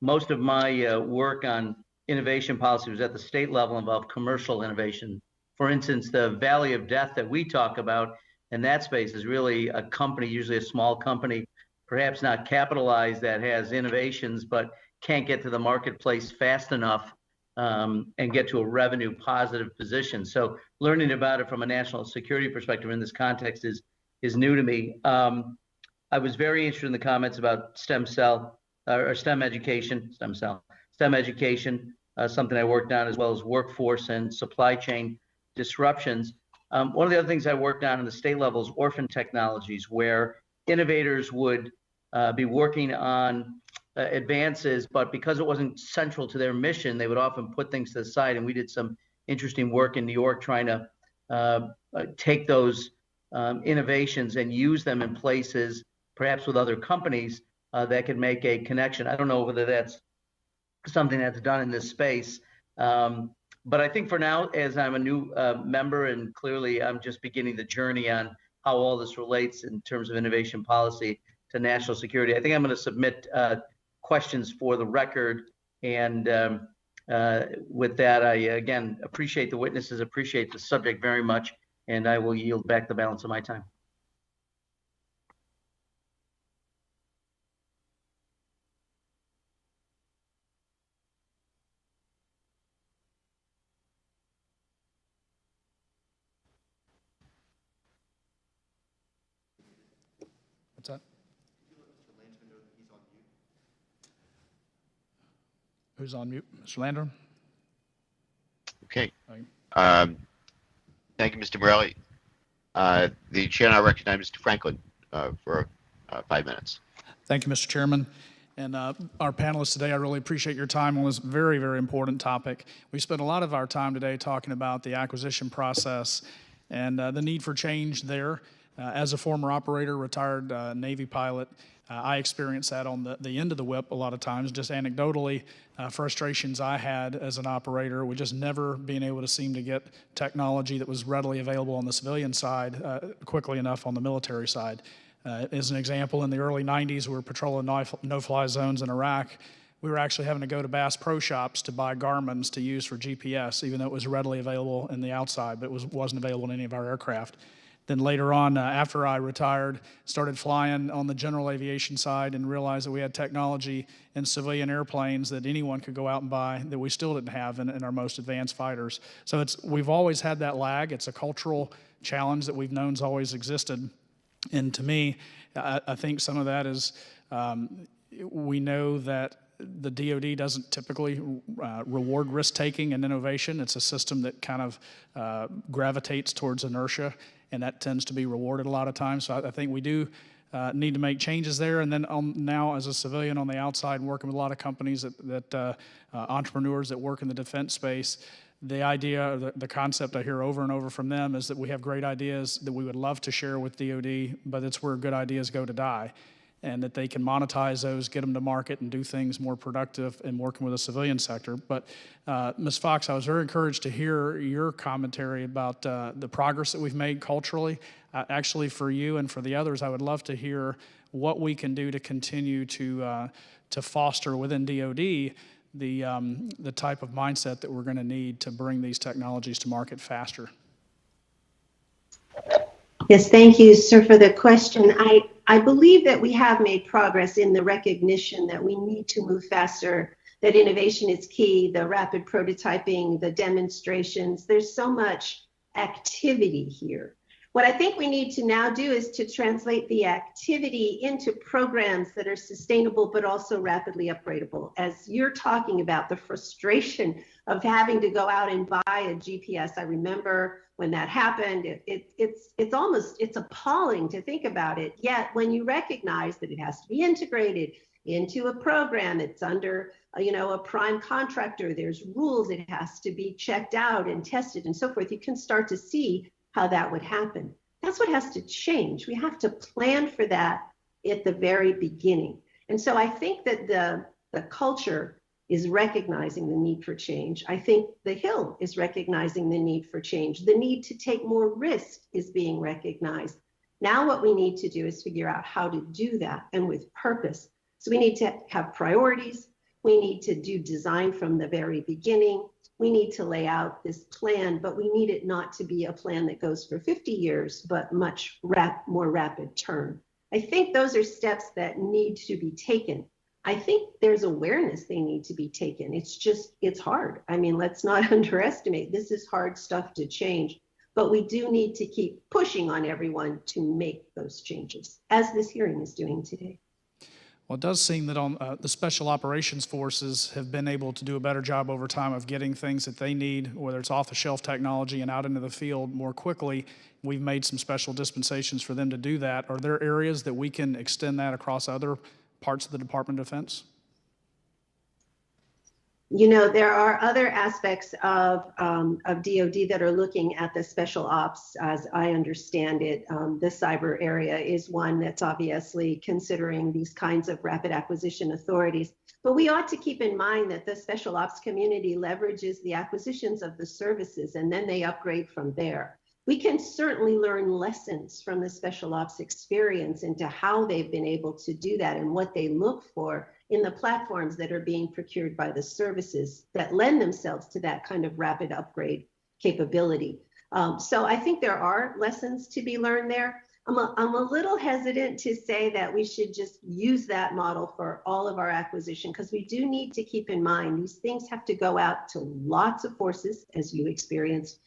most of my work on innovation policy was at the state level, involved commercial innovation. For instance, the Valley of Death that we talk about in that space is really a company, usually a small company, perhaps not capitalized, that has innovations, but can't get to the marketplace fast enough and get to a revenue positive position. So learning about it from a national security perspective in this context is new to me. I was very interested in the comments about STEM education, something I worked on, as well as workforce and supply chain disruptions. One of the other things I worked on the state level is orphan technologies, where innovators would be working on advances, but because it wasn't central to their mission, they would often put things to the side. And we did some interesting work in New York trying to take those innovations and use them in places, perhaps with other companies, that could make a connection. I don't know whether that's something that's done in this space. But I think for now, as I'm a new member, and clearly I'm just beginning the journey on how all this relates in terms of innovation policy to national security, I think I'm going to submit questions for the record And with that, I again appreciate the witnesses, appreciate the subject very much, and I will yield back the balance of my time. What's that? Who's on mute? Mr. Landrum? Okay. Thank you, Mr. Morelli. The chair now recognizes Mr. Franklin for 5 minutes. Thank you, Mr. Chairman. And our panelists today, I really appreciate your time on this very, very important topic. We spent a lot of our time today talking about the acquisition process and the need for change there. As a former operator, retired Navy pilot, I experienced that on the end of the whip a lot of times, just anecdotally, frustrations I had as an operator with just never being able to seem to get technology that was readily available on the civilian side quickly enough on the military side. As an example, in the early 90s, we were patrolling no-fly zones in Iraq. We were actually having to go to Bass Pro Shops to buy Garmin's to use for GPS, even though it was readily available in the outside, but it wasn't available in any of our aircraft. Then later on, after I retired, started flying on the general aviation side and realized that we had technology in civilian airplanes that anyone could go out and buy that we still didn't have in our most advanced fighters. So we've always had that lag. It's a cultural challenge that we've known has always existed. And to me, I think some of that is we know that the DoD doesn't typically reward risk-taking and innovation. It's a system that kind of gravitates towards inertia, and that tends to be rewarded a lot of times. So I think we do need to make changes there. And then now as a civilian on the outside, working with a lot of companies that entrepreneurs that work in the defense space, the idea, the concept I hear over and over from them is that we have great ideas that we would love to share with DoD, but it's where good ideas go to die, and that they can monetize those, get them to market, and do things more productive in working with the civilian sector. But Ms. Fox, I was very encouraged to hear your commentary about the progress that we've made culturally. Actually, for you and for the others, I would love to hear what we can do to continue to foster within DoD the type of mindset that we're going to need to bring these technologies to market faster. Yes, thank you, sir, for the question. I believe that we have made progress in the recognition that we need to move faster, that innovation is key, the rapid prototyping, the demonstrations. There's so much activity here. What I think we need to now do is to translate the activity into programs that are sustainable but also rapidly upgradable. As you're talking about the frustration of having to go out and buy a GPS, I remember when that happened, it's appalling to think about it. Yet when you recognize that it has to be integrated into a program, it's under a prime contractor, there's rules, it has to be checked out and tested and so forth, you can start to see how that would happen. That's what has to change. We have to plan for that at the very beginning. And so I think that the culture is recognizing the need for change. I think the Hill is recognizing the need for change. The need to take more risk is being recognized. Now what we need to do is figure out how to do that and with purpose. So we need to have priorities. We need to do design from the very beginning. We need to lay out this plan, but we need it not to be a plan that goes for 50 years, but much more rapid term. I think those are steps that need to be taken. I think there's awareness they need to be taken. It's hard. I mean, let's not underestimate. This is hard stuff to change, but we do need to keep pushing on everyone to make those changes, as this hearing is doing today. Well, it does seem that the Special Operations Forces have been able to do a better job over time of getting things that they need, whether it's off-the-shelf technology and out into the field more quickly. We've made some special dispensations for them to do that. Are there areas that we can extend that across other parts of the Department of Defense? There are other aspects of DoD that are looking at the special ops, as I understand it. The cyber area is one that's obviously considering these kinds of rapid acquisition authorities. But we ought to keep in mind that the special ops community leverages the acquisitions of the services, and then they upgrade from there. We can certainly learn lessons from the special ops experience into how they've been able to do that and what they look for in the platforms that are being procured by the services that lend themselves to that kind of rapid upgrade capability. So I think there are lessons to be learned there. I'm a little hesitant to say that we should just use that model for all of our acquisition, because we do need to keep in mind these things have to go out to lots of forces, as you experienced,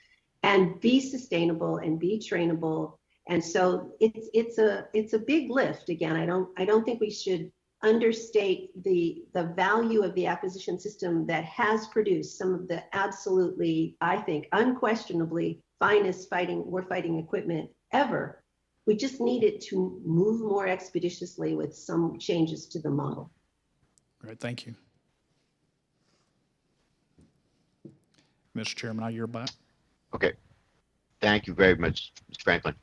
and be sustainable and be trainable. And so it's a big lift. Again, I don't think we should understate the value of the acquisition system that has produced some of the absolutely, I think, unquestionably finest warfighting equipment ever. We just need it to move more expeditiously with some changes to the model. Great, thank you. Mr. Chairman, I yield back. Okay. Thank you very much, Mr. Franklin.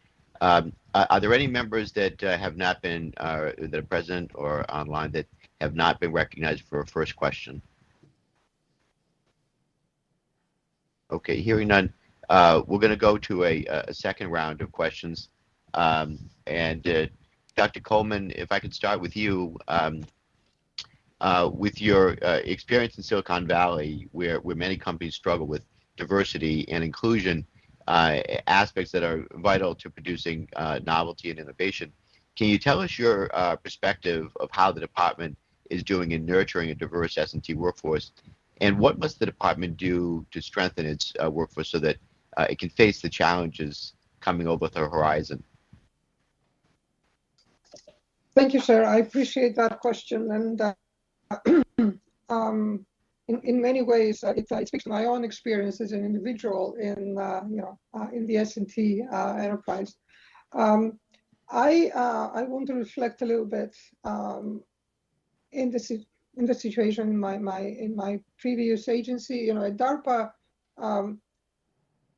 Are there any members that have not been, that are present or online, that have not been recognized for a first question? Okay, hearing none, we're going to go to a second round of questions. And Dr. Coleman, if I could start with you, with your experience in Silicon Valley, where many companies struggle with diversity and inclusion, aspects that are vital to producing novelty and innovation. Can you tell us your perspective of how the department is doing in nurturing a diverse S&T workforce, and what must the department do to strengthen its workforce so that it can face the challenges coming over the horizon? Thank you, sir. I appreciate that question, and in many ways, it speaks to my own experience as an individual in the S&T enterprise. I want to reflect a little bit in the situation in my previous agency. At DARPA,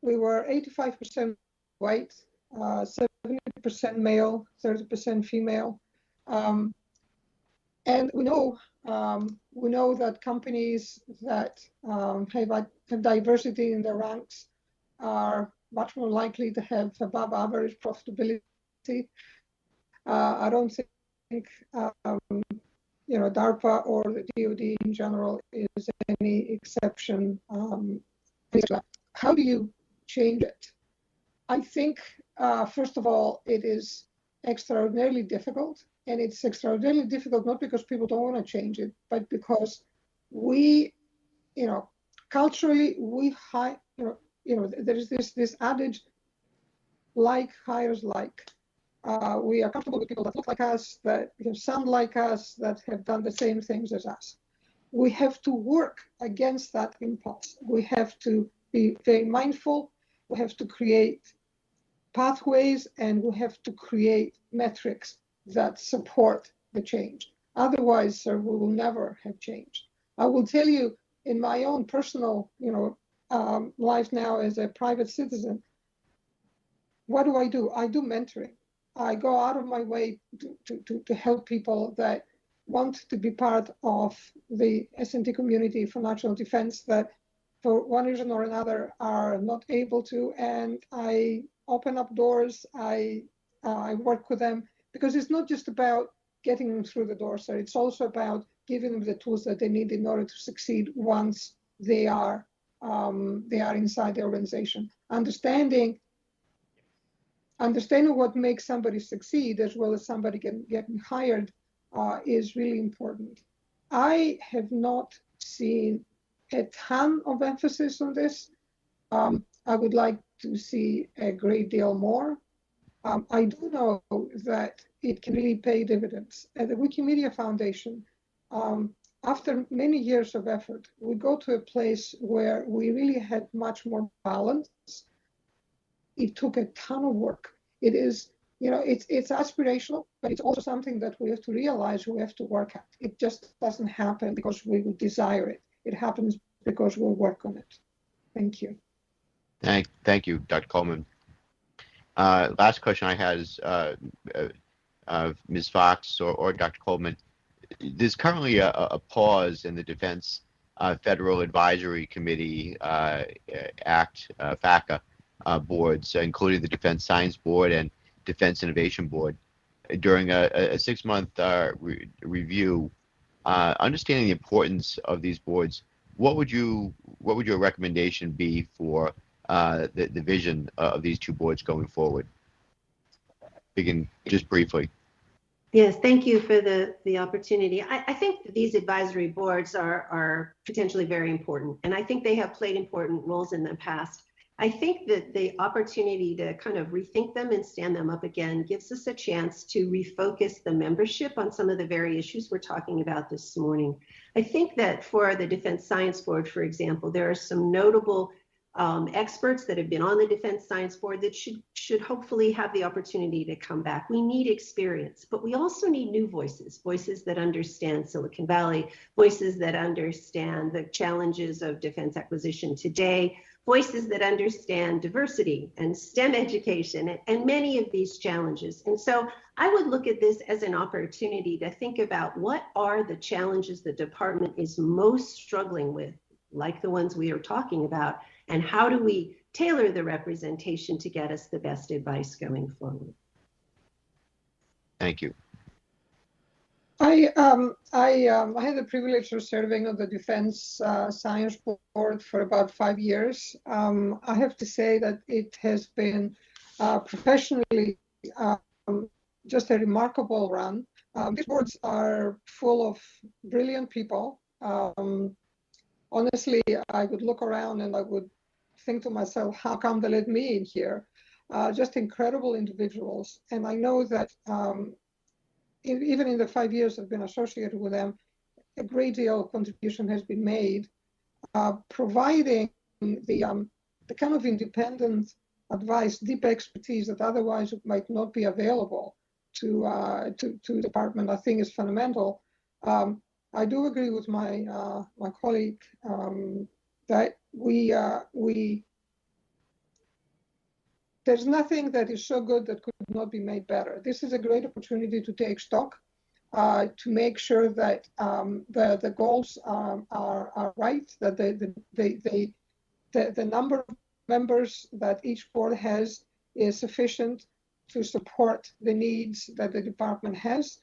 we were 85% white, 70% male, 30% female. And we know that companies that have diversity in their ranks are much more likely to have above average profitability. I don't think DARPA or the DoD in general is any exception. How do you change it? I think, first of all, it is extraordinarily difficult. And it's extraordinarily difficult not because people don't want to change it, but because we, culturally, there is this adage, like hires like. We are comfortable with people that look like us, that sound like us, that have done the same things as us. We have to work against that impulse. We have to be very mindful. We have to create pathways, and we have to create metrics that support the change. Otherwise, sir, we will never have changed. I will tell you, in my own personal, life now as a private citizen, what do? I do mentoring. I go out of my way to help people that want to be part of the S&T community for national defense that, for one reason or another, are not able to, and I open up doors. I work with them. Because it's not just about getting them through the door, sir. It's also about giving them the tools that they need in order to succeed once they are inside the organization. Understanding what makes somebody succeed, as well as somebody getting hired, is really important. I have not seen a ton of emphasis on this. I would like to see a great deal more. I do know that it can really pay dividends. At the Wikimedia Foundation, after many years of effort, we go to a place where we really had much more balance. It took a ton of work. It is, it's aspirational, but it's also something that we have to realize we have to work at. It just doesn't happen because we would desire it. It happens because we'll work on it. Thank you. Thank you, Dr. Coleman. Last question I had is Ms. Fox or Dr. Coleman. There's currently a pause in the Defense Federal Advisory Committee Act, FACA, boards, including the Defense Science Board and Defense Innovation Board. During a 6-month review, understanding the importance of these boards, what would your recommendation be for the vision of these two boards going forward? Begin just briefly. Yes, thank you for the opportunity. I think that these advisory boards are potentially very important, and I think they have played important roles in the past. I think that the opportunity to kind of rethink them and stand them up again gives us a chance to refocus the membership on some of the very issues we're talking about this morning. I think that for the Defense Science Board, for example, there are some notable experts that have been on the Defense Science Board that should hopefully have the opportunity to come back. We need experience, but we also need new voices, voices that understand Silicon Valley, voices that understand the challenges of defense acquisition today, voices that understand diversity and STEM education and many of these challenges. And so I would look at this as an opportunity to think about what are the challenges the department is most struggling with, like the ones we are talking about, and how do we tailor the representation to get us the best advice going forward. Thank you. I had the privilege of serving on the Defense Science Board for about 5 years. I have to say that it has been professionally just a remarkable run. These boards are full of brilliant people. Honestly, I would look around and I would think to myself, how come they let me in here? Just incredible individuals. And I know that even in the 5 years I've been associated with them, a great deal of contribution has been made, providing the kind of independent advice, deep expertise that otherwise might not be available to the department, I think is fundamental. I do agree with my colleague that there's nothing that is so good that could not be made better. This is a great opportunity to take stock, to make sure that the goals are right, that the number of members that each board has is sufficient to support the needs that the department has,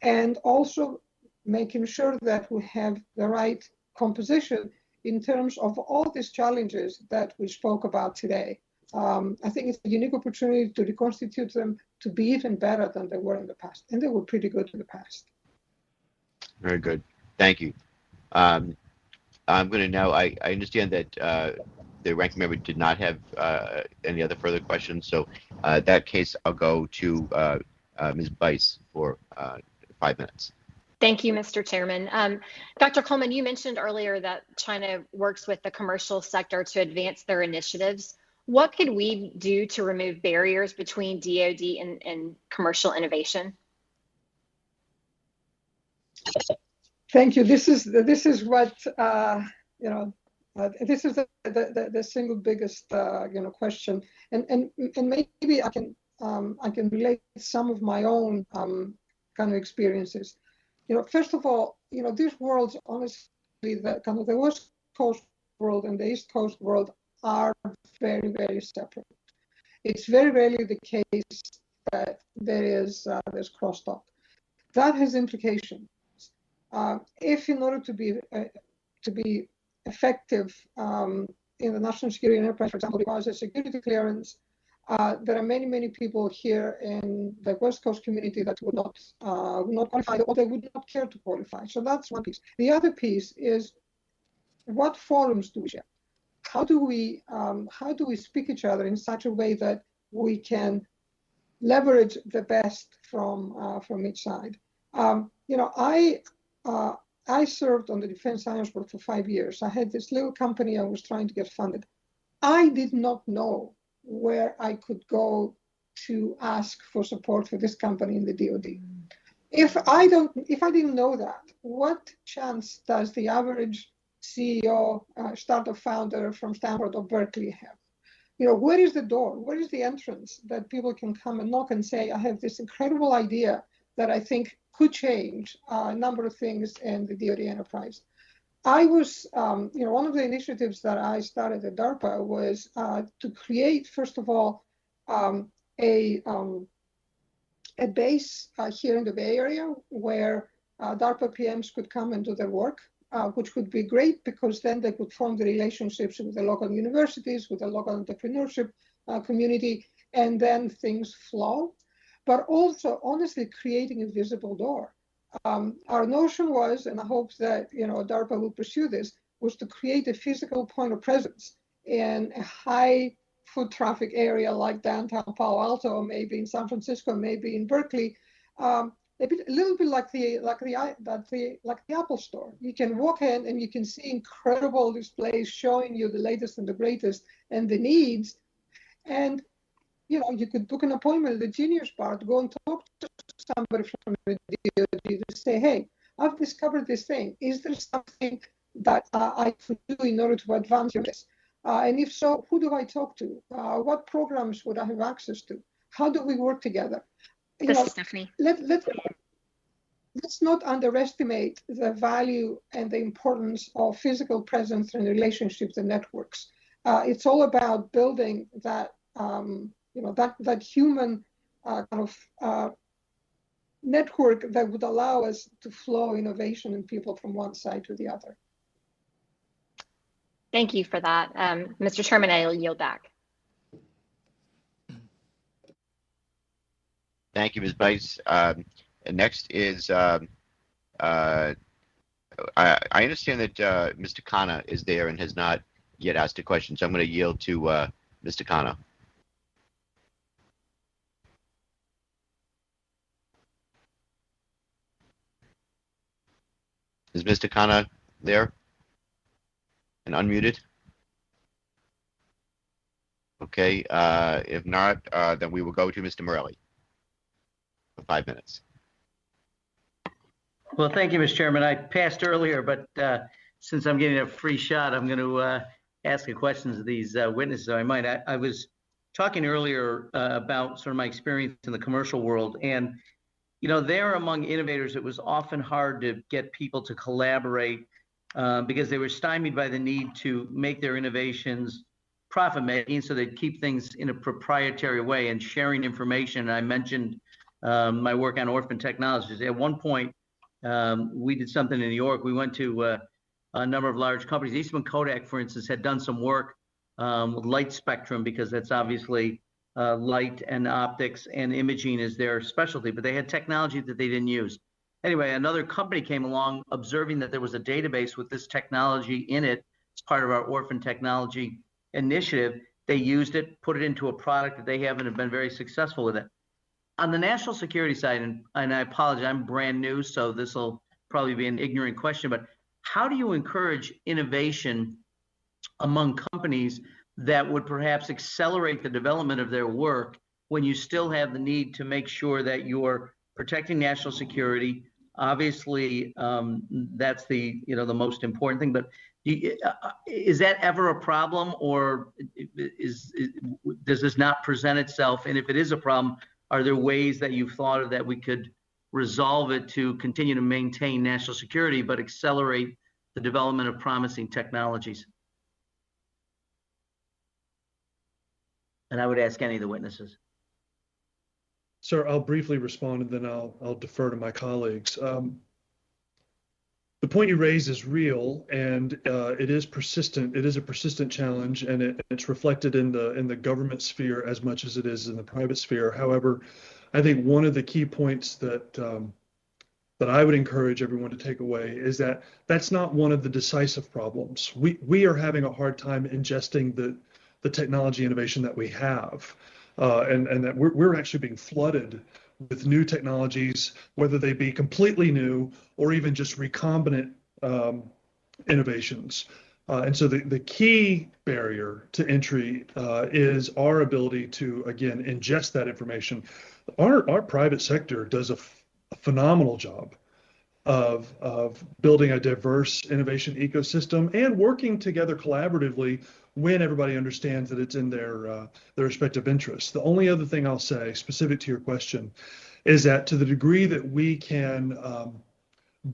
and also making sure that we have the right composition in terms of all these challenges that we spoke about today. I think it's a unique opportunity to reconstitute them to be even better than they were in the past, and they were pretty good in the past. Very good. Thank you. I'm going to now, I understand that the ranking member did not have any other further questions, so in that case, I'll go to Ms. Bice for 5 minutes. Thank you, Mr. Chairman. Dr. Coleman, you mentioned earlier that China works with the commercial sector to advance their initiatives. What could we do to remove barriers between DoD and commercial innovation? Thank you. This is what this is the single biggest question, and maybe I can relate some of my own kind of experiences. First of all, these worlds, honestly, the kind of the West Coast world and the East Coast world are very, very separate. It's very rarely the case that there's crosstalk. That has implications. If in order to be effective in the national security enterprise, for example, requires a security clearance, there are many people here in the West Coast community that would not qualify, or they would not care to qualify. So that's one piece. The other piece is, what forums do we share? How do we speak each other in such a way that we can leverage the best from each side? I served on the Defense Science Board for 5 years. I had this little company I was trying to get funded. I did not know where I could go to ask for support for this company in the DoD. If I didn't know that, what chance does the average CEO, startup founder from Stanford or Berkeley have? Where is the door? Where is the entrance that people can come and knock and say, I have this incredible idea that I think could change a number of things in the DoD enterprise? I was, one of the initiatives that I started at DARPA was to create, first of all, a base here in the Bay Area where DARPA PMs could come and do their work, which would be great because then they could form the relationships with the local universities, with the local entrepreneurship community, and then things flow. But also, honestly, creating a visible door. Our notion was, and I hope that DARPA will pursue this, was to create a physical point of presence in a high foot traffic area like downtown Palo Alto, maybe in San Francisco, maybe in Berkeley, a little bit like the Apple Store. You can walk in and you can see incredible displays showing you the latest and the greatest and the needs, and you could book an appointment at the Genius Bar to go and talk to somebody from the DoD to say, hey, I've discovered this thing. Is there something that I could do in order to advance this? And if so, who do I talk to? What programs would I have access to? How do we work together? This is Stephanie. Let's not underestimate the value and the importance of physical presence and relationships and networks. It's all about building that that human network that would allow us to flow innovation and people from one side to the other. Thank you for that. Mr. Chairman, I'll yield back. Thank you, Ms. Bice. And next is, I understand that Mr. Khanna is there and has not yet asked a question, so I'm going to yield to Mr. Khanna. Is Mr. Khanna there and unmuted? Okay, if not, then we will go to Mr. Morelli for 5 minutes. Well, thank you, Mr. Chairman. I passed earlier, but since I'm getting a free shot, I'm going to ask the questions of these witnesses. I was talking earlier about sort of my experience in the commercial world, and there among innovators, it was often hard to get people to collaborate because they were stymied by the need to make their innovations profit-making, so they'd keep things in a proprietary way and sharing information. And I mentioned my work on orphan technologies. At one point, we did something in New York. We went to a number of large companies. Eastman Kodak, for instance, had done some work with light spectrum because that's obviously light and optics and imaging is their specialty, but they had technology that they didn't use. Anyway, another company came along observing that there was a database with this technology in it as part of our orphan technology initiative. They used it, put it into a product that they have, and have been very successful with it. On the national security side, and I apologize, I'm brand new, so this will probably be an ignorant question, but how do you encourage innovation among companies that would perhaps accelerate the development of their work when you still have the need to make sure that you're protecting national security? Obviously, that's the the most important thing. But is that ever a problem, or does this not present itself? And if it is a problem, are there ways that you've thought of that we could resolve it to continue to maintain national security but accelerate the development of promising technologies? And I would ask any of the witnesses. Sir, I'll briefly respond and then I'll defer to my colleagues. The point you raise is real, and it is persistent. It is a persistent challenge, and it's reflected in the government sphere as much as it is in the private sphere. However, I think one of the key points that I would encourage everyone to take away is that that's not one of the decisive problems. We are having a hard time ingesting the technology innovation that we have, and that we're actually being flooded with new technologies, whether they be completely new or even just recombinant innovations. And so the key barrier to entry is our ability to, again, ingest that information. Our private sector does a phenomenal job of building a diverse innovation ecosystem and working together collaboratively when everybody understands that it's in their respective interests. The only other thing I'll say, specific to your question, is that to the degree that we can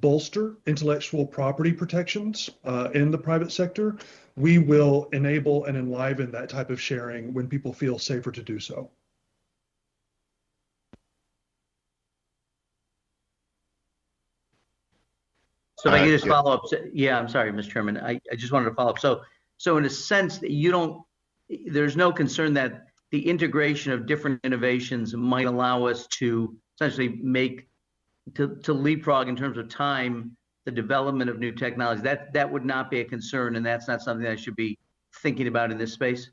bolster intellectual property protections in the private sector, we will enable and enliven that type of sharing when people feel safer to do so. So if I could just follow up. Yeah, I'm sorry, Mr. Chairman. I just wanted to follow up. So in a sense, there's no concern that the integration of different innovations might allow us to essentially to leapfrog in terms of time the development of new technology. That would not be a concern, and that's not something that I should be thinking about in this space.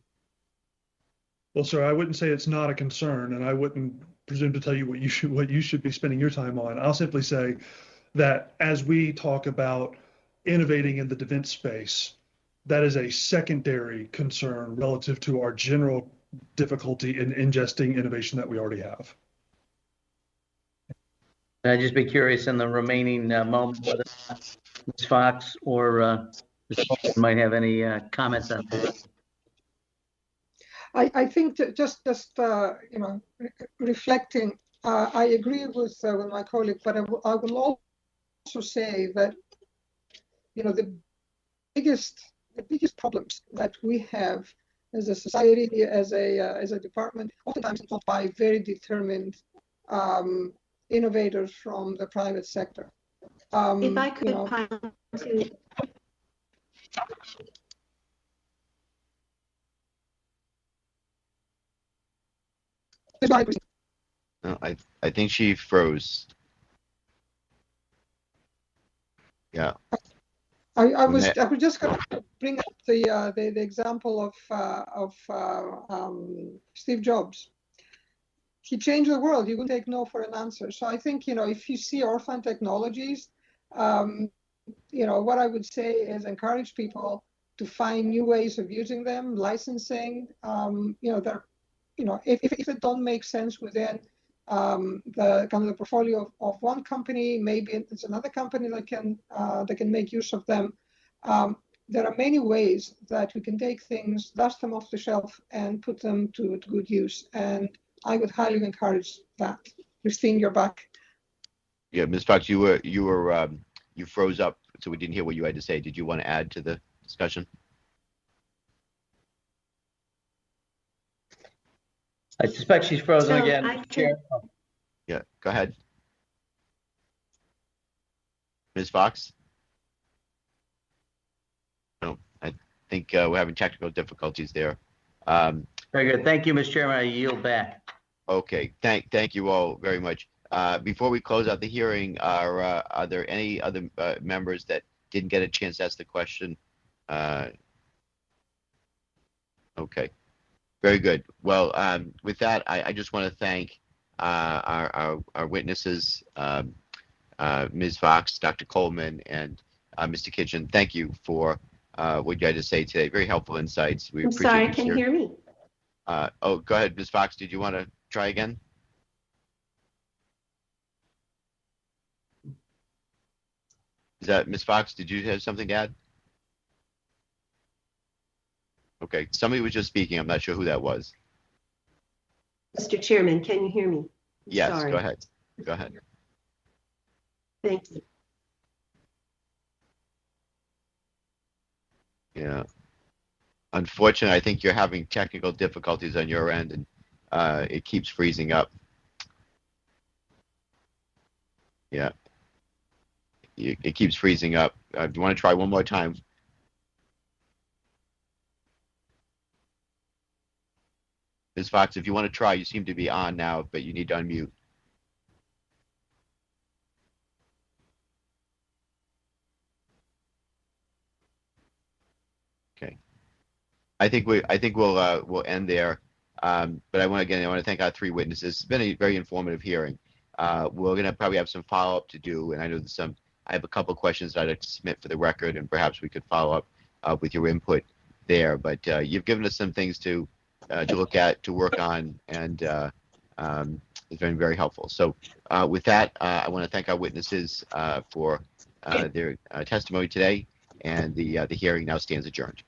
Well, sir, I wouldn't say it's not a concern, and I wouldn't presume to tell you what you should be spending your time on. I'll simply say that as we talk about innovating in the defense space, that is a secondary concern relative to our general difficulty in ingesting innovation that we already have. I'd just be curious in the remaining moment whether Ms. Fox or Ms. Coleman might have any comments on that. I think that just reflecting, I agree with my colleague, but I will also say that the biggest problems that we have as a society, as a department, oftentimes involved by very determined innovators from the private sector. If I could pile to. No, I think she froze. Yeah. I was just going to bring up the example of Steve Jobs. He changed the world. You will take no for an answer. So I think if you see orphan technologies, what I would say is encourage people to find new ways of using them, licensing. If it don't make sense within the portfolio of one company, maybe it's another company that can make use of them. There are many ways that we can take things, dust them off the shelf, and put them to good use. And I would highly encourage that. Christine, you're back. Yeah, Ms. Fox, you froze up, so we didn't hear what you had to say. Did you want to add to the discussion? I suspect she's frozen again. Chair. Yeah, go ahead. Ms. Fox? No, I think we're having technical difficulties there. Very good. Thank you, Mr. Chairman. I yield back. Okay, thank you all very much. Before we close out the hearing, are there any other members that didn't get a chance to ask the question? Okay. Very good. Well, with that, I just want to thank our witnesses, Ms. Fox, Dr. Coleman, and Mr. Kitchen. Thank you for what you had to say today. Very helpful insights. I'm sorry, can you hear me? Oh, go ahead, Ms. Fox. Did you want to try again? Is that Ms. Fox? Did you have something to add? Okay, somebody was just speaking. I'm not sure who that was. Mr. Chairman, can you hear me? Yes, sorry. Go ahead. Go ahead. Thank you. Yeah. Unfortunately, I think you're having technical difficulties on your end, and it keeps freezing up. Yeah. It keeps freezing up. Do you want to try one more time? Ms. Fox, if you want to try, you seem to be on now, but you need to unmute. Okay. I think we'll end there. But I want to thank our three witnesses. It's been a very informative hearing. We're going to probably have some follow-up to do, and I know I have a couple of questions that I'd like to submit for the record, and perhaps we could follow up with your input there. But you've given us some things to look at, to work on, and it's been very helpful. So with that, I want to thank our witnesses for their testimony today, and the hearing now stands adjourned.